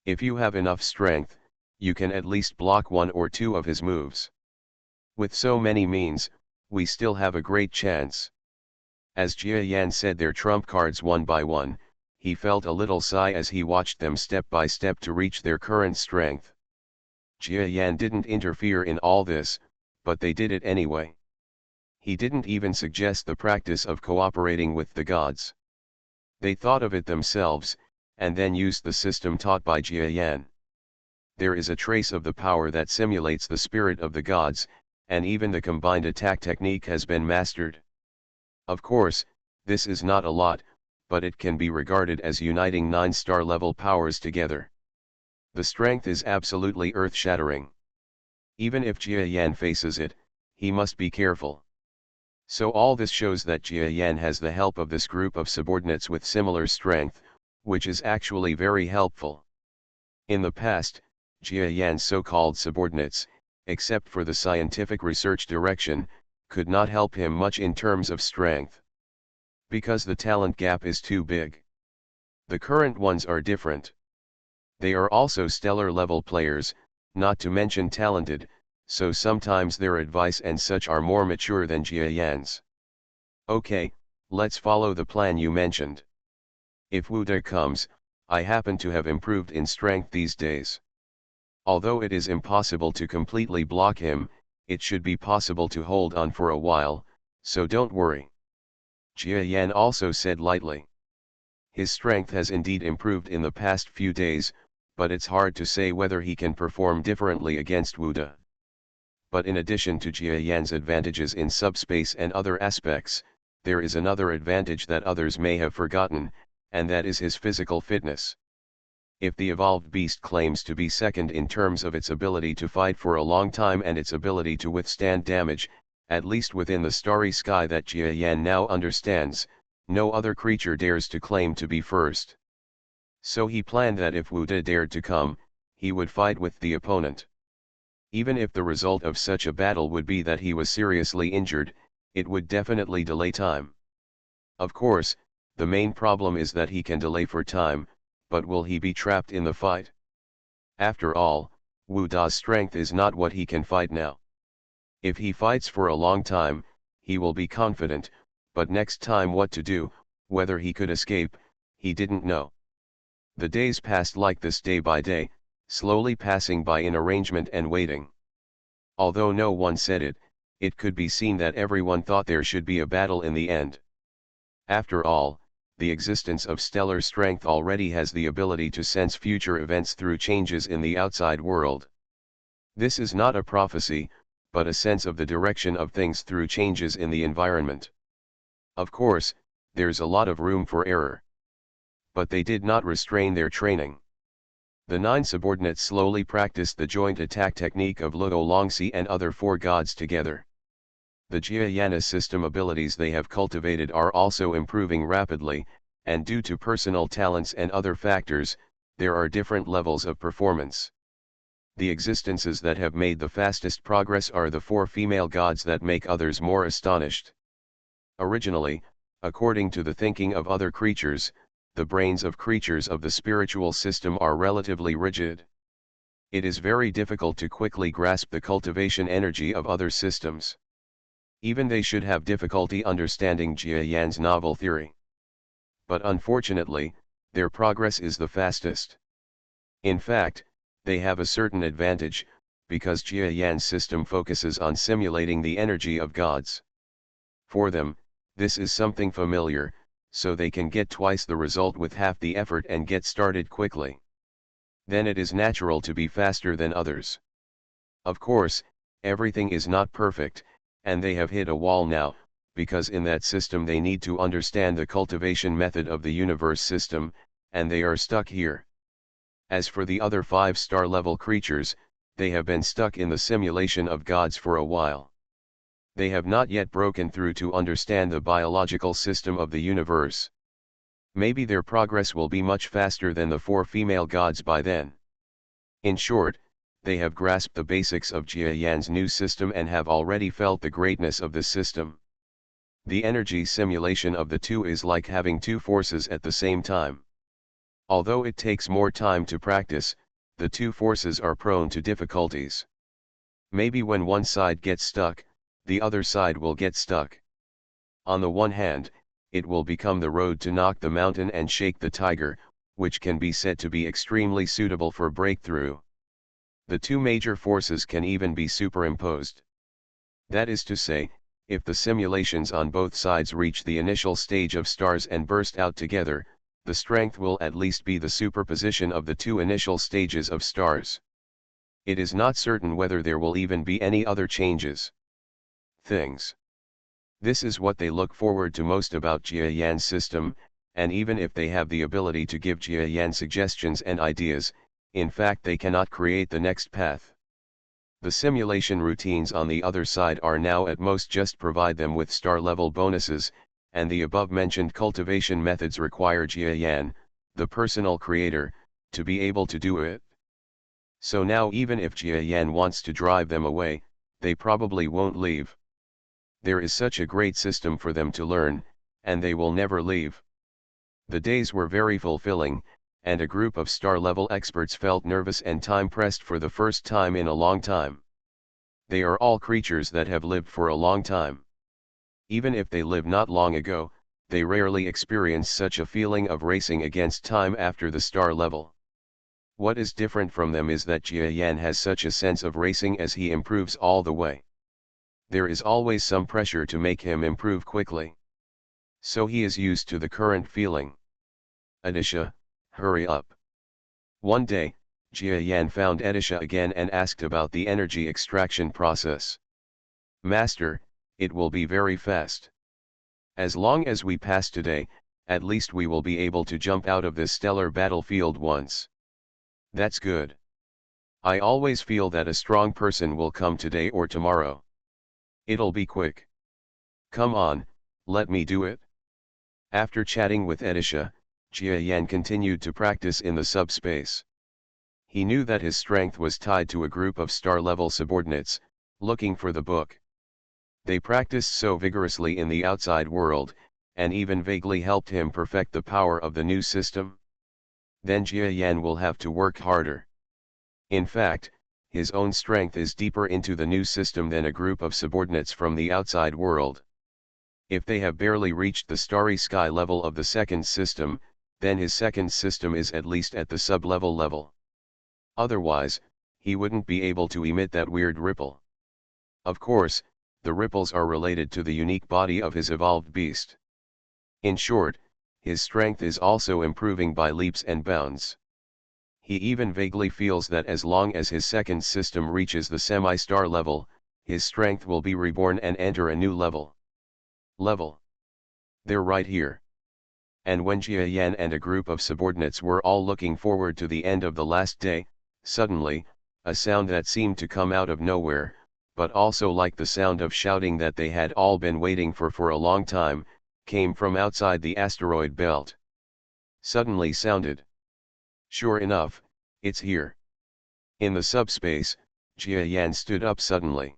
Speaker 1: If you have enough strength, you can at least block one or two of his moves. With so many means, we still have a great chance. As Jia Yan said their trump cards one by one, he felt a little sigh as he watched them step by step to reach their current strength. Jia Yan didn't interfere in all this, but they did it anyway. He didn't even suggest the practice of cooperating with the gods. They thought of it themselves, and then used the system taught by Jia Yan. There is a trace of the power that simulates the spirit of the gods, and even the combined attack technique has been mastered. Of course, this is not a lot, but it can be regarded as uniting 9-star level powers together. The strength is absolutely earth-shattering. Even if Jia Yan faces it, he must be careful. So all this shows that Jia Yan has the help of this group of subordinates with similar strength, which is actually very helpful. In the past, Jia Yan's so-called subordinates, except for the scientific research direction, could not help him much in terms of strength. Because the talent gap is too big. The current ones are different. They are also stellar-level players, not to mention talented, so sometimes their advice and such are more mature than Jia Yan's. Okay, let's follow the plan you mentioned. If Wuda comes, I happen to have improved in strength these days. Although it is impossible to completely block him, it should be possible to hold on for a while, so don't worry. Jia Yan also said lightly. His strength has indeed improved in the past few days, but it's hard to say whether he can perform differently against Wuda. But in addition to Jia Yan's advantages in subspace and other aspects, there is another advantage that others may have forgotten, and that is his physical fitness. If the evolved beast claims to be second in terms of its ability to fight for a long time and its ability to withstand damage, at least within the starry sky that Jia Yan now understands, no other creature dares to claim to be first. So he planned that if Wuda dared to come, he would fight with the opponent. Even if the result of such a battle would be that he was seriously injured, it would definitely delay time. Of course, the main problem is that he can delay for time, but will he be trapped in the fight? After all, Wu Da's strength is not what he can fight now. If he fights for a long time, he will be confident, but next time what to do, whether he could escape, he didn't know. The days passed like this day by day, slowly passing by in arrangement and waiting. Although no one said it, it could be seen that everyone thought there should be a battle in the end. After all, the existence of stellar strength already has the ability to sense future events through changes in the outside world. This is not a prophecy, but a sense of the direction of things through changes in the environment. Of course, there's a lot of room for error. But they did not restrain their training. The 9 subordinates slowly practiced the joint attack technique of Luo Longxi and other 4 gods together. The Jia Yana system abilities they have cultivated are also improving rapidly, and due to personal talents and other factors, there are different levels of performance. The existences that have made the fastest progress are the 4 female gods that make others more astonished. Originally, according to the thinking of other creatures, the brains of creatures of the spiritual system are relatively rigid. It is very difficult to quickly grasp the cultivation energy of other systems. Even they should have difficulty understanding Jia Yan's novel theory. But unfortunately, their progress is the fastest. In fact, they have a certain advantage, because Jia Yan's system focuses on simulating the energy of gods. For them, this is something familiar, so they can get twice the result with half the effort and get started quickly. Then it is natural to be faster than others. Of course, everything is not perfect, and they have hit a wall now, because in that system they need to understand the cultivation method of the universe system, and they are stuck here. As for the other 5-star level creatures, they have been stuck in the simulation of gods for a while. They have not yet broken through to understand the biological system of the universe. Maybe their progress will be much faster than the 4 female gods by then. In short, they have grasped the basics of Jia Yan's new system and have already felt the greatness of this system. The energy simulation of the two is like having two forces at the same time. Although it takes more time to practice, the two forces are prone to difficulties. Maybe when one side gets stuck, the other side will get stuck. On the one hand, it will become the road to knock the mountain and shake the tiger, which can be said to be extremely suitable for breakthrough. The two major forces can even be superimposed. That is to say, if the simulations on both sides reach the initial stage of stars and burst out together, the strength will at least be the superposition of the two initial stages of stars. It is not certain whether there will even be any other changes. Things. This is what they look forward to most about Jia Yan's system, and even if they have the ability to give Jia Yan suggestions and ideas, in fact they cannot create the next path. The simulation routines on the other side are now at most just provide them with star-level bonuses, and the above-mentioned cultivation methods require Jia Yan, the personal creator, to be able to do it. So now even if Jia Yan wants to drive them away, they probably won't leave. There is such a great system for them to learn, and they will never leave. The days were very fulfilling, and a group of star-level experts felt nervous and time-pressed for the first time in a long time. They are all creatures that have lived for a long time. Even if they lived not long ago, they rarely experience such a feeling of racing against time after the star level. What is different from them is that Jia Yan has such a sense of racing as he improves all the way. There is always some pressure to make him improve quickly. So he is used to the current feeling. Edisha, hurry up. One day, Jia Yan found Edisha again and asked about the energy extraction process. Master, it will be very fast. As long as we pass today, at least we will be able to jump out of this stellar battlefield once. That's good. I always feel that a strong person will come today or tomorrow. It'll be quick. Come on, let me do it. After chatting with Edisha, Jia Yan continued to practice in the subspace. He knew that his strength was tied to a group of star-level subordinates, looking for the book. They practiced so vigorously in the outside world, and even vaguely helped him perfect the power of the new system. Then Jia Yan will have to work harder. In fact, his own strength is deeper into the new system than a group of subordinates from the outside world. If they have barely reached the starry sky level of the second system, then his second system is at least at the sub-level level. Otherwise, he wouldn't be able to emit that weird ripple. Of course, the ripples are related to the unique body of his evolved beast. In short, his strength is also improving by leaps and bounds. He even vaguely feels that as long as his second system reaches the semi-star level, his strength will be reborn and enter a new level. They're right here. And when Jia Yan and a group of subordinates were all looking forward to the end of the last day, suddenly, a sound that seemed to come out of nowhere, but also like the sound of shouting that they had all been waiting for a long time, came from outside the asteroid belt. Suddenly sounded. Sure enough, it's here. In the subspace, Jia Yan stood up suddenly.